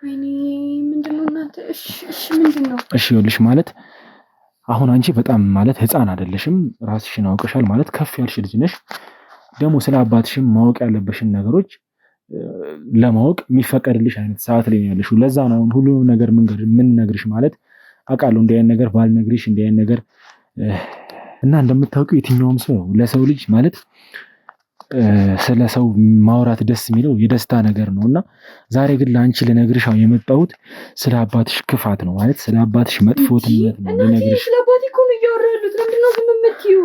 ወይኔ ምንድን ነው እናንተ? እሺ ምንድን ነው? እሺ ይኸውልሽ ማለት አሁን አንቺ በጣም ማለት ህፃን አይደለሽም፣ ራስሽን አውቀሻል ማለት ከፍ ያልሽ ልጅ ነሽ። ደግሞ ስለ አባትሽም ማወቅ ያለበሽን ነገሮች ለማወቅ የሚፈቀድልሽ አይነት ሰዓት ላይ ያለሽ። ለዛ ነው ሁሉንም ነገር ምን ነግርሽ ማለት አውቃለሁ። እንዲህ አይነት ነገር ባልነግርሽ እንዲህ አይነት ነገር እና እንደምታውቂው የትኛውም ሰው ለሰው ልጅ ማለት ስለ ሰው ማውራት ደስ የሚለው የደስታ ነገር ነውና ዛሬ ግን ለአንቺ ልነግርሽ የመጣሁት ስለ አባትሽ ክፋት ነው ማለት ስለ አባትሽ መጥፎትነት ነው ልነግርሽ። ስለ አባቴ እኮ ነው እያወራሁት። ለምንድን ነው ዝም የምትይው?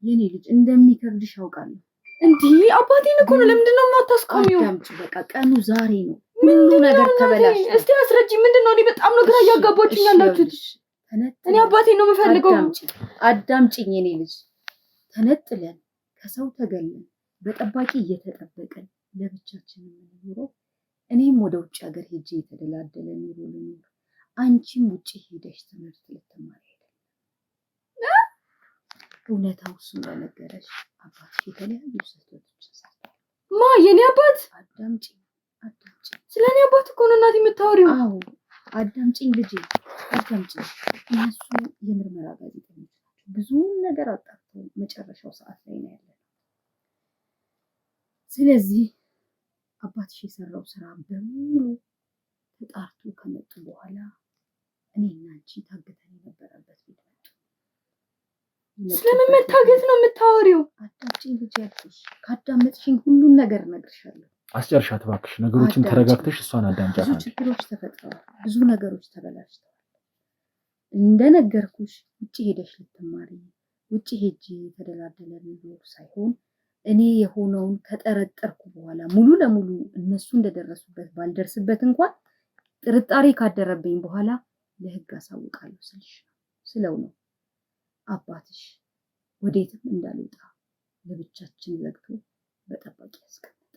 የኔ ልጅ እንደሚከብድሽ አውቃለሁ። እንዲህ አባቴን እኮ ነው። ለምንድን ነው የማታስቆሚው? አዳምጪ፣ በቃ ቀኑ ዛሬ ነው። ሁሉ ነገር ተበላሽ። እስቲ አስረጂ። ምንድን ነው? እኔ በጣም ነው ግራ እያጋባችኝ ያላችሁት። እኔ አባቴን ነው የምፈልገው። አዳምጪኝ የኔ ልጅ። ተነጥለን ከሰው ተገለን በጠባቂ እየተጠበቀን ለብቻችን የምንኖረው እኔም ወደ ውጭ ሀገር ሄጄ የተደላደለ ኑሮ ልኖር፣ አንቺም ውጭ ሄደሽ ትምህርት ልትማሪ አይደለም። እውነታው እሱ እንደነገረሽ አባትሽ የተለያዩ ስህተቶችን ሰርቷል። የኔ አባት? አዳምጪኝ። ስለ እኔ አባት እኮ ነው እናቴ የምታወሪው። አዎ አዳምጪኝ ልጄ፣ አዳምጪኝ። እነሱ የምርመራ ጋዜጠኞች ናቸው። ብዙ ነገር አጣርተው መጨረሻው ሰዓት ላይ ነው ያለው። ስለዚህ አባትሽ የሰራው ስራ በሙሉ ተጣርቶ ከመጡ በኋላ እኔና አንቺ ታግተን የነበረበት ቤት መጡ። ስለምን መታገት ነው የምታወሪው? አዳምጪኝ ልጄ ያልኩሽ። ካዳመጥሽኝ ሁሉን ነገር እነግርሻለሁ። አስጨርሻት እባክሽ። ነገሮችን ተረጋግተሽ እሷን አዳምጫት። ብዙ ችግሮች ተፈጥረዋል። ብዙ ነገሮች ተበላሽተዋል። እንደነገርኩሽ ውጭ ሄደሽ ልትማሪ ውጭ ሄጄ የተደላደለ ኑሮ ሳይሆን እኔ የሆነውን ከጠረጠርኩ በኋላ ሙሉ ለሙሉ እነሱ እንደደረሱበት ባልደርስበት እንኳን ጥርጣሬ ካደረብኝ በኋላ ለህግ አሳውቃለሁ ስለው ነው አባትሽ ወዴትም እንዳልወጣ ለብቻችን ዘግቶ በጠባቂ ያስቀመጠ።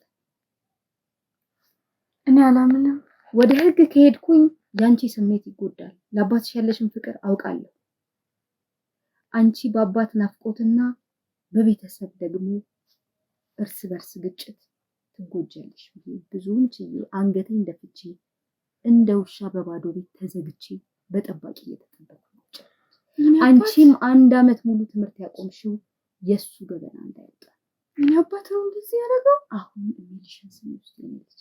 እኔ አላምንም። ወደ ህግ ከሄድኩኝ ያንቺ ስሜት ይጎዳል። ለአባትሽ ያለሽን ፍቅር አውቃለሁ። አንቺ በአባት ናፍቆትና በቤተሰብ ደግሞ እርስ በርስ ግጭት ትጎጃለሽ ብዬ ብዙውን ችዬ አንገቴን ደፍቼ እንደ ውሻ በባዶ ቤት ተዘግቼ በጠባቂ እየተጠበቅኩ ነው። አንቺም 1 ዓመት ሙሉ ትምህርት ያቆምሽው የሱ ገበና እንዳይወጣ። ምን አባት ነው እንደዚህ ያደረገው? አሁን የሚልሽን ስሚ ውስጥ ነች።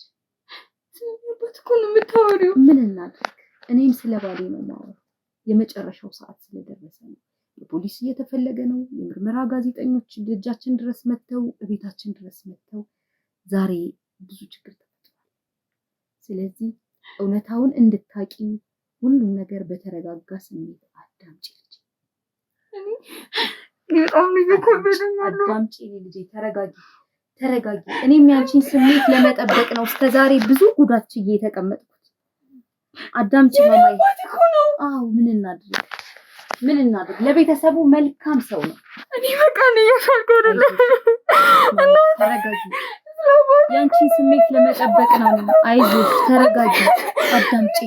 ስለሚያባት እኮ ነው የምታወሪው። ምን እናድርግ? እኔም ስለ ባሌ ነው የማወራው። የመጨረሻው ሰዓት ስለደረሰ ነው። የፖሊስ እየተፈለገ ነው። የምርመራ ጋዜጠኞች ደጃችን ድረስ መጥተው ቤታችን ድረስ መጥተው ዛሬ ብዙ ችግር ተፈጥሯል። ስለዚህ እውነታውን እንድታቂው ሁሉም ነገር በተረጋጋ ስሜት አዳምጪ ልጄ። በጣም እየከበደኝ ነው። አዳምጪ ልጄ፣ ተረጋጊ። እኔም ያንቺን ስሜት ለመጠበቅ ነው እስከዛሬ ብዙ ጉዳት ችዬ የተቀመጥኩት። አዳምጪ ማማዬ። አዎ ምን እናድርግ? ለቤተሰቡ መልካም ሰው ነው። እኔ በቃ ነው ያሻልኩ አይደለም። ተረጋጊ። ያንቺን ስሜት ለመጠበቅ ነው። አይዞሽ፣ ተረጋጊ። አዳምጪ።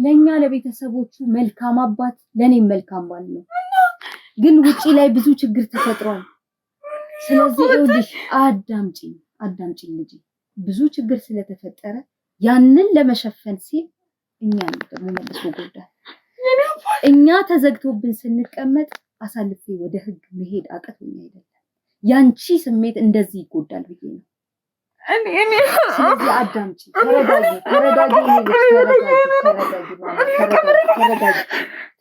ለኛ ለቤተሰቦቹ መልካም አባት፣ ለኔም መልካም ባል ነው። ግን ውጪ ላይ ብዙ ችግር ተፈጥሯል። ስለዚህ ይኸውልሽ አዳምጪኝ ልጄ። ብዙ ችግር ስለተፈጠረ ያንን ለመሸፈን ሲል እኛን ደግሞ መልሶ ጎዳል። እኛ ተዘግቶብን ስንቀመጥ አሳልፌ ወደ ህግ መሄድ አቅቶኝ አይደለም። ያንቺ ስሜት እንደዚህ ይጎዳል ብዬ ነው። ስለዚህ አዳምጪ፣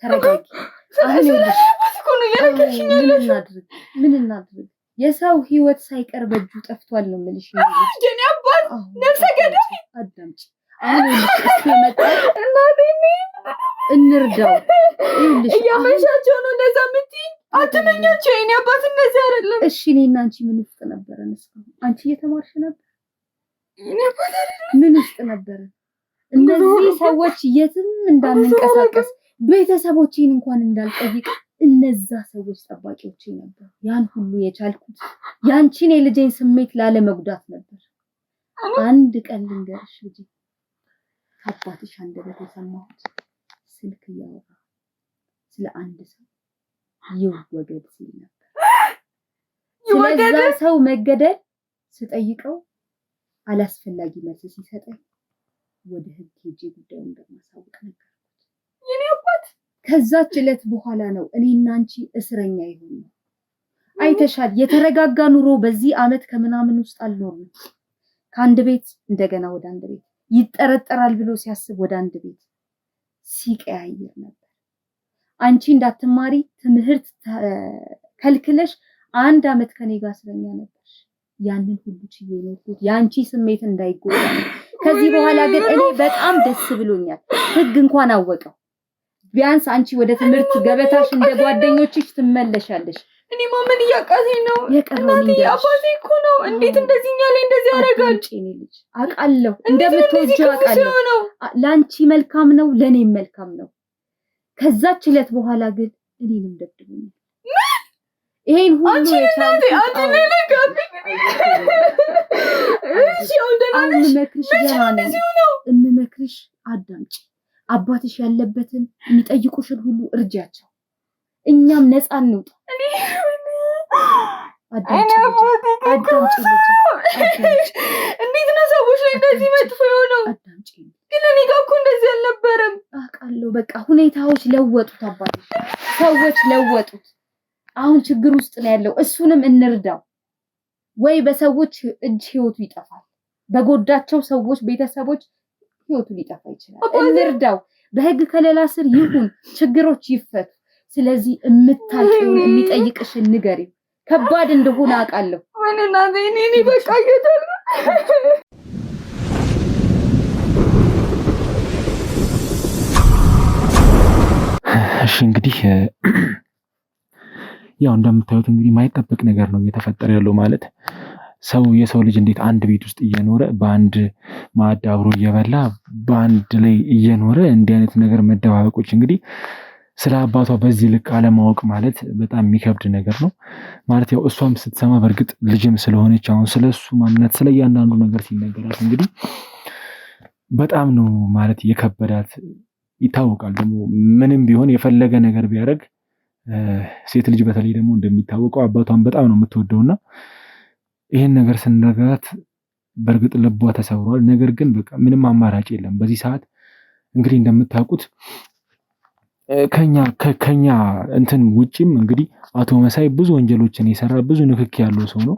ተረጋጊ። ምን እናድርግ? የሰው ህይወት ሳይቀር በእጁ ጠፍቷል ነው የምልሽ። የኔ አባት ነፍሰ ገዳይ። አዳምጪ። አሁን እሱ የመጣው እንርዳው። ይኸውልሽ እያመሻቸው ነው እንደዛ የምትይኝ? አትመኛቸው የኔ አባት፣ እንደዚህ አይደለም። እሺ እኔና አንቺ ምን ውስጥ ነበረን እስካሁን? አንቺ እየተማርሽ ነበር? የኔ አባት አይደለም። ምን ውስጥ ነበረን? እነዚህ ሰዎች የትም እንዳንንቀሳቀስ ቤተሰቦቼን እንኳን እንዳልጠይቅ እነዛ ሰዎች ጠባቂዎቼ ነበር። ያን ሁሉ የቻልኩት ያንቺን የልጄን ስሜት ላለመጉዳት ነበር። አንድ ቀን ልንገርሽ ልጄ፣ አባትሽ አንደበት የሰማሁት ስልክ እያወራ ስለ አንድ ሰው ይወገድ ሲል ነበር። ስለዛ ሰው መገደል ስጠይቀው አላስፈላጊ መልስ ሲሰጠኝ ወደ ህግ ሄጄ ጉዳዩን እንደማሳውቅ ነገር የኔ አባት ከዛች ዕለት በኋላ ነው እኔና አንቺ እስረኛ ይሆን። አይተሻል። የተረጋጋ ኑሮ በዚህ አመት ከምናምን ውስጥ አልኖርም። ከአንድ ቤት እንደገና ወደ አንድ ቤት ይጠረጠራል ብሎ ሲያስብ ወደ አንድ ቤት ሲቀያየር ነበር። አንቺ እንዳትማሪ ትምህርት ከልክለሽ 1 አመት ከኔ ጋር እስረኛ ነበር። ያንን ሁሉ ችዬ ነው ያንቺ ስሜት እንዳይጎዳ። ከዚህ በኋላ ግን እኔ በጣም ደስ ብሎኛል። ህግ እንኳን አወቀው። ቢያንስ አንቺ ወደ ትምህርት ገበታሽ እንደ ጓደኞችሽ ትመለሻለሽ። እኔ ማመን እያቃተኝ ነው። እናቴ አባቴ እኮ ነው። እንዴት እንደዚህኛ ላይ እንደዚህ ያደርጋል? እኔ ልጅ አውቃለሁ፣ እንደምትወጂው አውቃለሁ። ለአንቺ መልካም ነው፣ ለኔም መልካም ነው። ከዛች ዕለት በኋላ ግን እኔንም ደብድቦኛል። ይሄን ሁሉ የቻልኩት እምመክርሽ አዳምጪ። አባትሽ ያለበትን የሚጠይቁሽን ሁሉ እርጃቸው። እኛም ነፃ እንውጣ። አዳምጪ ልጅ። እንዴት ነው ሰዎች ላይ እንደዚህ መጥፎ የሆነው? አዳምጪ። ግን እኔ ጋር እኮ እንደዚህ አልነበረም። አውቃለሁ። በቃ ሁኔታዎች ለወጡት፣ አባትሽ ሰዎች ለወጡት። አሁን ችግር ውስጥ ነው ያለው። እሱንም እንርዳው። ወይ በሰዎች እጅ ህይወቱ ይጠፋል፣ በጎዳቸው ሰዎች ቤተሰቦች ህይወቱ ሊጠፋ ይችላል። እንርዳው። በህግ ከለላ ስር ይሁን፣ ችግሮች ይፈቱ። ስለዚህ የምታውቂውን የሚጠይቅሽን ንገሪው። ከባድ እንደሆነ አውቃለሁ። ወይኔና እኔ በቃ እየተረ እሺ እንግዲህ ያው እንደምታዩት እንግዲህ ማይጠበቅ ነገር ነው እየተፈጠረ ያለው። ማለት የሰው ልጅ እንዴት አንድ ቤት ውስጥ እየኖረ በአንድ ማዕድ አብሮ እየበላ በአንድ ላይ እየኖረ እንዲህ አይነት ነገር መደባበቆች እንግዲህ ስለ አባቷ በዚህ ልክ አለማወቅ ማለት በጣም የሚከብድ ነገር ነው። ማለት ያው እሷም ስትሰማ በእርግጥ ልጅም ስለሆነች አሁን ስለሱ ማንነት ስለ እያንዳንዱ ነገር ሲነገራት እንግዲህ በጣም ነው ማለት የከበዳት ይታወቃል። ደግሞ ምንም ቢሆን የፈለገ ነገር ቢያደርግ ሴት ልጅ በተለይ ደግሞ እንደሚታወቀው አባቷን በጣም ነው የምትወደውና ይሄን ነገር ስንነግራት በእርግጥ ልቧ ተሰብሯል። ነገር ግን በቃ ምንም አማራጭ የለም በዚህ ሰዓት። እንግዲህ እንደምታውቁት ከኛ እንትን ውጪም እንግዲህ አቶ መሳይ ብዙ ወንጀሎችን የሰራ ብዙ ንክኪ ያለው ሰው ነው።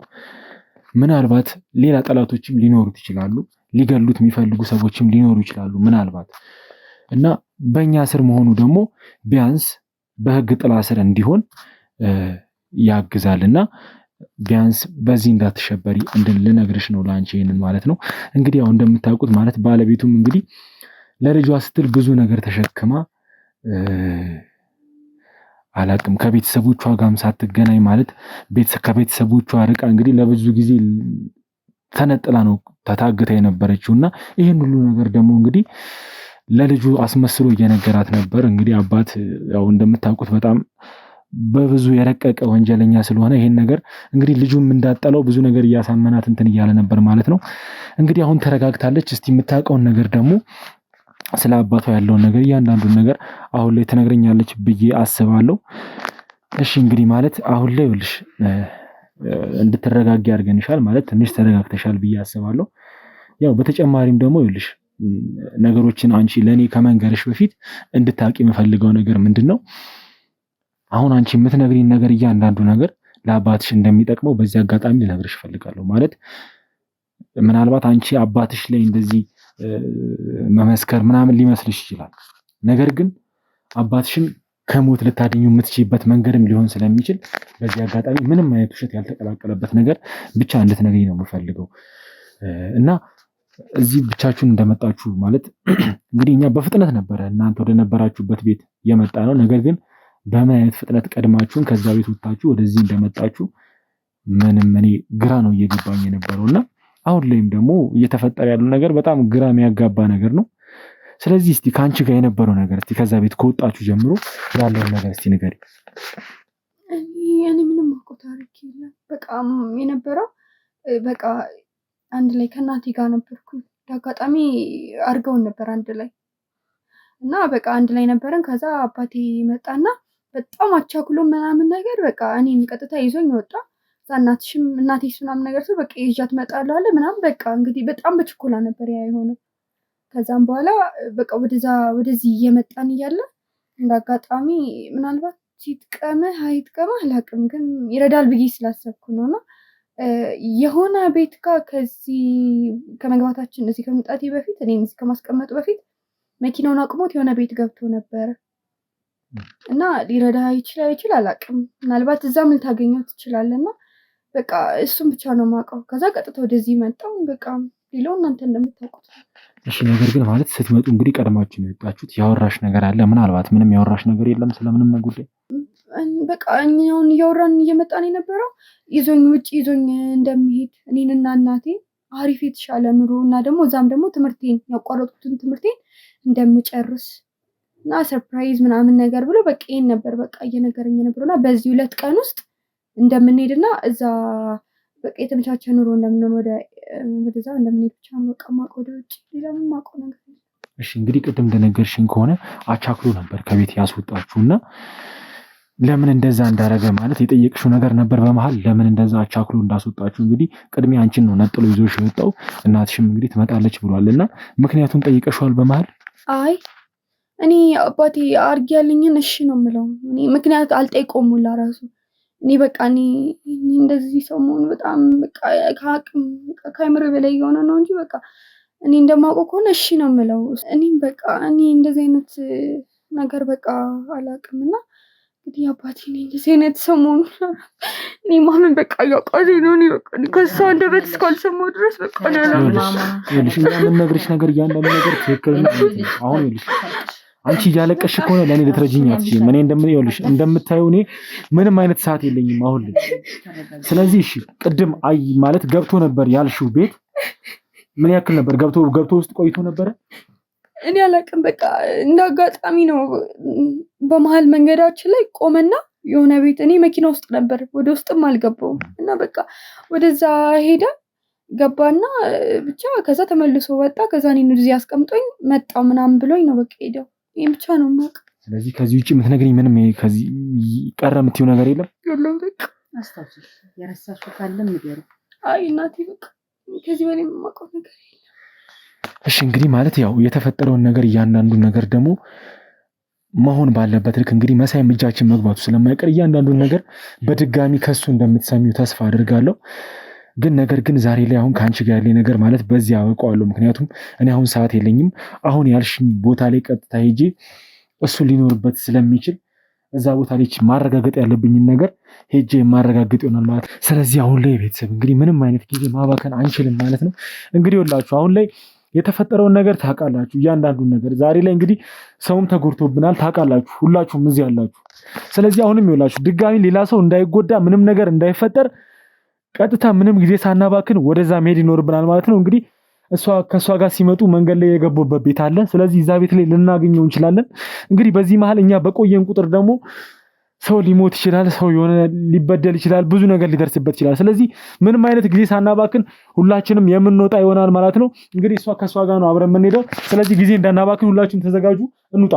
ምናልባት ሌላ ጠላቶችም ሊኖሩት ይችላሉ፣ ሊገሉት የሚፈልጉ ሰዎችም ሊኖሩ ይችላሉ ምናልባት እና በእኛ ስር መሆኑ ደግሞ ቢያንስ በህግ ጥላ ስር እንዲሆን ያግዛልና ቢያንስ በዚህ እንዳትሸበሪ ልነግርሽ ነው ለአንቺ ይሄንን ማለት ነው። እንግዲህ ያው እንደምታውቁት ማለት ባለቤቱም እንግዲህ ለልጇ ስትል ብዙ ነገር ተሸክማ አላቅም ከቤተሰቦቿ ጋርም ሳትገናኝ ማለት ከቤተሰቦቿ ርቃ እንግዲህ ለብዙ ጊዜ ተነጥላ ነው ተታግታ የነበረችውና ይሄን ሁሉ ነገር ደግሞ እንግዲህ ለልጁ አስመስሎ እየነገራት ነበር። እንግዲህ አባት ያው እንደምታውቁት በጣም በብዙ የረቀቀ ወንጀለኛ ስለሆነ ይሄን ነገር እንግዲህ ልጁም እንዳጠለው ብዙ ነገር እያሳመናት እንትን እያለ ነበር ማለት ነው። እንግዲህ አሁን ተረጋግታለች። እስቲ የምታውቀውን ነገር ደግሞ ስለ አባቷ ያለውን ነገር እያንዳንዱን ነገር አሁን ላይ ትነግረኛለች ብዬ አስባለሁ። እሺ እንግዲህ ማለት አሁን ላይ ይኸውልሽ እንድትረጋጊ አድርገንሻል ማለት ትንሽ ተረጋግተሻል ብዬ አስባለሁ። ያው በተጨማሪም ደግሞ ይኸውልሽ ነገሮችን አንቺ ለኔ ከመንገርሽ በፊት እንድታቂ የምፈልገው ነገር ምንድነው አሁን አንቺ የምትነግሪኝ ነገር እያንዳንዱ ነገር ለአባትሽ እንደሚጠቅመው በዚህ አጋጣሚ ልነግርሽ እፈልጋለሁ። ማለት ምናልባት አንቺ አባትሽ ላይ እንደዚህ መመስከር ምናምን ሊመስልሽ ይችላል። ነገር ግን አባትሽን ከሞት ልታድኙ የምትችይበት መንገድም ሊሆን ስለሚችል በዚህ አጋጣሚ ምንም አይነት ውሸት ያልተቀላቀለበት ነገር ብቻ እንድትነግሪኝ ነው የምፈልገው እና እዚህ ብቻችሁን እንደመጣችሁ ማለት እንግዲህ እኛ በፍጥነት ነበረ እናንተ ወደ ነበራችሁበት ቤት የመጣ ነው። ነገር ግን በምን አይነት ፍጥነት ቀድማችሁን ከዛ ቤት ወጣችሁ ወደዚህ እንደመጣችሁ ምንም እኔ ግራ ነው እየገባኝ የነበረውና አሁን ላይም ደግሞ እየተፈጠረ ያለው ነገር በጣም ግራ የሚያጋባ ነገር ነው። ስለዚህ እስቲ ካንቺ ጋር የነበረው ነገር እስቲ ከዛ ቤት ከወጣችሁ ጀምሮ ያለውን ነገር እስቲ ንገሪ። እኔ ምንም አውቀው ታሪክ የለም። በቃ የነበረው በቃ አንድ ላይ ከእናቴ ጋር ነበርኩኝ። አጋጣሚ አድርገውን ነበር አንድ ላይ እና በቃ አንድ ላይ ነበርን። ከዛ አባቴ መጣና በጣም አቻኩሎ ምናምን ነገር በቃ እኔን ቀጥታ ይዞኝ ወጣ። እናቴስ ምናምን ነገር ሰው በቃ ይዣት እመጣለሁ አለ ምናምን በቃ እንግዲህ በጣም በችኮላ ነበር ያ የሆነው። ከዛም በኋላ በቃ ወደዚህ እየመጣን እያለ እንዳጋጣሚ ምናልባት ሲጥቀምህ አይጥቀምህ አላውቅም፣ ግን ይረዳል ብዬ ስላሰብኩ ነውና የሆነ ቤት ጋር ከዚህ ከመግባታችን እዚህ ከመምጣቴ በፊት እኔ እዚህ ከማስቀመጡ በፊት መኪናውን አቅሞት የሆነ ቤት ገብቶ ነበረ እና ሊረዳ ይችላል አላውቅም። ምናልባት እዛም ልታገኘው ትችላለና በቃ እሱም ብቻ ነው የማውቀው። ከዛ ቀጥታ ወደዚህ መጣሁ። በቃ ሌላው እናንተ እንደምታውቁት። እሺ ነገር ግን ማለት ስትመጡ እንግዲህ ቀድማችሁ ነው የወጣችሁት። ያወራሽ ነገር አለ? ምናልባት ምንም ያወራሽ ነገር የለም ስለምንም ጉዳይ? በቃ እኛውን እያወራን እየመጣን የነበረው ውጭ ይዞኝ እንደሚሄድ እኔንና እናቴ አሪፍ የተሻለ ኑሮ እና ደግሞ እዛም ደግሞ ትምህርቴን ያቋረጥኩትን ትምህርቴን እንደምጨርስ እና ሰርፕራይዝ ምናምን ነገር ብሎ በቃ ይሄን ነበር በቃ እየነገረኝ ነበርና በዚህ 2 ቀን ውስጥ እንደምንሄድና እዛ በቃ የተመቻቸ ኑሮ እንደምንሆን ወደዛ እንደምንሄድ ብቻ ነው በቃ የማውቀው። ወደ ውጭ ሌላ ምንም የማውቀው ነገር የለም። እሺ እንግዲህ ቅድም እንደነገርሽኝ ከሆነ አቻክሎ ነበር ከቤት ያስወጣችሁና ለምን እንደዛ እንዳረገ ማለት የጠየቅሽው ነገር ነበር በመሃል ለምን እንደዛ አቻክሎ እንዳስወጣችሁ እንግዲህ ቅድሚያ አንቺን ነው ነጥሎ ይዞሽ የወጣው። እናትሽም እንግዲህ ትመጣለች ብሏልና ምክንያቱም ጠይቀሽዋል በመሃል? አይ እኔ አባቴ አርግ ያለኝን እሺ ነው የምለው። እኔ ምክንያት አልጠይቀውም ሁላ ራሱ እኔ በቃ እኔ እንደዚህ ሰሞኑ በጣም በቃ ከአይምሮ በላይ የሆነ ነው እንጂ በቃ እኔ እንደማውቀው ከሆነ እሺ ነው የምለው። እኔም በቃ እኔ እንደዚህ አይነት ነገር በቃ አላውቅምና እንግዲህ አባቴ እኔ እንደዚህ አይነት ሰሞኑ እኔ ማመን በቃ ያውቃለኝ ነው። እኔ በቃ ከእሷ አንደበት እስካልሰማሁ ድረስ በቃ ነው ይኸውልሽ እኛ የምንነግርሽ ነገር እያንዳንዱ ነገር ትክክል ነው። አሁን ይኸውልሽ አንቺ እያለቀሽ ከሆነ ለእኔ ልትረጂኝ አትችይም። እኔ ይኸውልሽ እንደምታየው እኔ ምንም አይነት ሰዓት የለኝም አሁን ላይ። ስለዚህ እሺ ቅድም አይ ማለት ገብቶ ነበር ያልሽው ቤት ምን ያክል ነበር ገብቶ ውስጥ ቆይቶ ነበረ? እኔ አላውቅም። በቃ እንዳጋጣሚ ነው በመሀል መንገዳችን ላይ ቆመና የሆነ ቤት እኔ መኪና ውስጥ ነበር ወደ ውስጥም አልገባውም እና በቃ ወደዛ ሄደ ገባና ብቻ ከዛ ተመልሶ ወጣ። ከዛ እኔን እዚህ አስቀምጦኝ መጣ ምናምን ብሎኝ ነው በቃ ሄደው። ይሄን ብቻ ነው የማውቀው። ስለዚህ ከዚህ ውጪ የምትነግሪኝ ምንም ከዚህ ቀረ የምትይው ነገር የለም? የለም በቃ አስታውሽ የረሳሽው ካለም ንገሪ። አይ እናቴ በቃ ከዚህ በላይ የማውቀው ነገር የለም። እሺ እንግዲህ ማለት ያው የተፈጠረውን ነገር እያንዳንዱን ነገር ደግሞ መሆን ባለበት ልክ እንግዲህ መሳይም እጃችን መግባቱ ስለማይቀር እያንዳንዱን ነገር በድጋሚ ከሱ እንደምትሰሚው ተስፋ አድርጋለሁ። ነገር ግን ዛሬ ላይ አሁን ከአንቺ ጋር ያለኝ ነገር ማለት በዚህ አበቃዋለሁ። ምክንያቱም እኔ አሁን ሰዓት የለኝም። አሁን ያልሽኝ ቦታ ላይ ቀጥታ ሄጄ እሱ ሊኖርበት ስለሚችል እዛ ቦታ ላይ ማረጋገጥ ያለብኝን ነገር ሄጄ የማረጋግጥ ይሆናል ማለት። ስለዚህ አሁን ላይ ቤተሰብ እንግዲህ ምንም አይነት ጊዜ ማባከን አንችልም ማለት ነው። እንግዲህ ወላችሁ አሁን ላይ የተፈጠረውን ነገር ታውቃላችሁ፣ እያንዳንዱን ነገር ዛሬ ላይ እንግዲህ ሰውም ተጎድቶብናል ታውቃላችሁ፣ ሁላችሁም እዚህ ያላችሁ። ስለዚህ አሁንም ይኸውላችሁ ድጋሚ ሌላ ሰው እንዳይጎዳ ምንም ነገር እንዳይፈጠር ቀጥታ ምንም ጊዜ ሳናባክን ወደዛ መሄድ ይኖርብናል ማለት ነው። እንግዲህ ከእሷ ጋር ሲመጡ መንገድ ላይ የገቡበት ቤት አለ። ስለዚህ እዛ ቤት ላይ ልናገኘው እንችላለን። እንግዲህ በዚህ መሀል እኛ በቆየን ቁጥር ደግሞ ሰው ሊሞት ይችላል፣ ሰው የሆነ ሊበደል ይችላል፣ ብዙ ነገር ሊደርስበት ይችላል። ስለዚህ ምንም አይነት ጊዜ ሳናባክን ሁላችንም የምንወጣ ይሆናል ማለት ነው። እንግዲህ ከእሷ ጋር ነው አብረን የምንሄደው። ስለዚህ ጊዜ እንዳናባክን ሁላችሁም ተዘጋጁ፣ እንውጣ።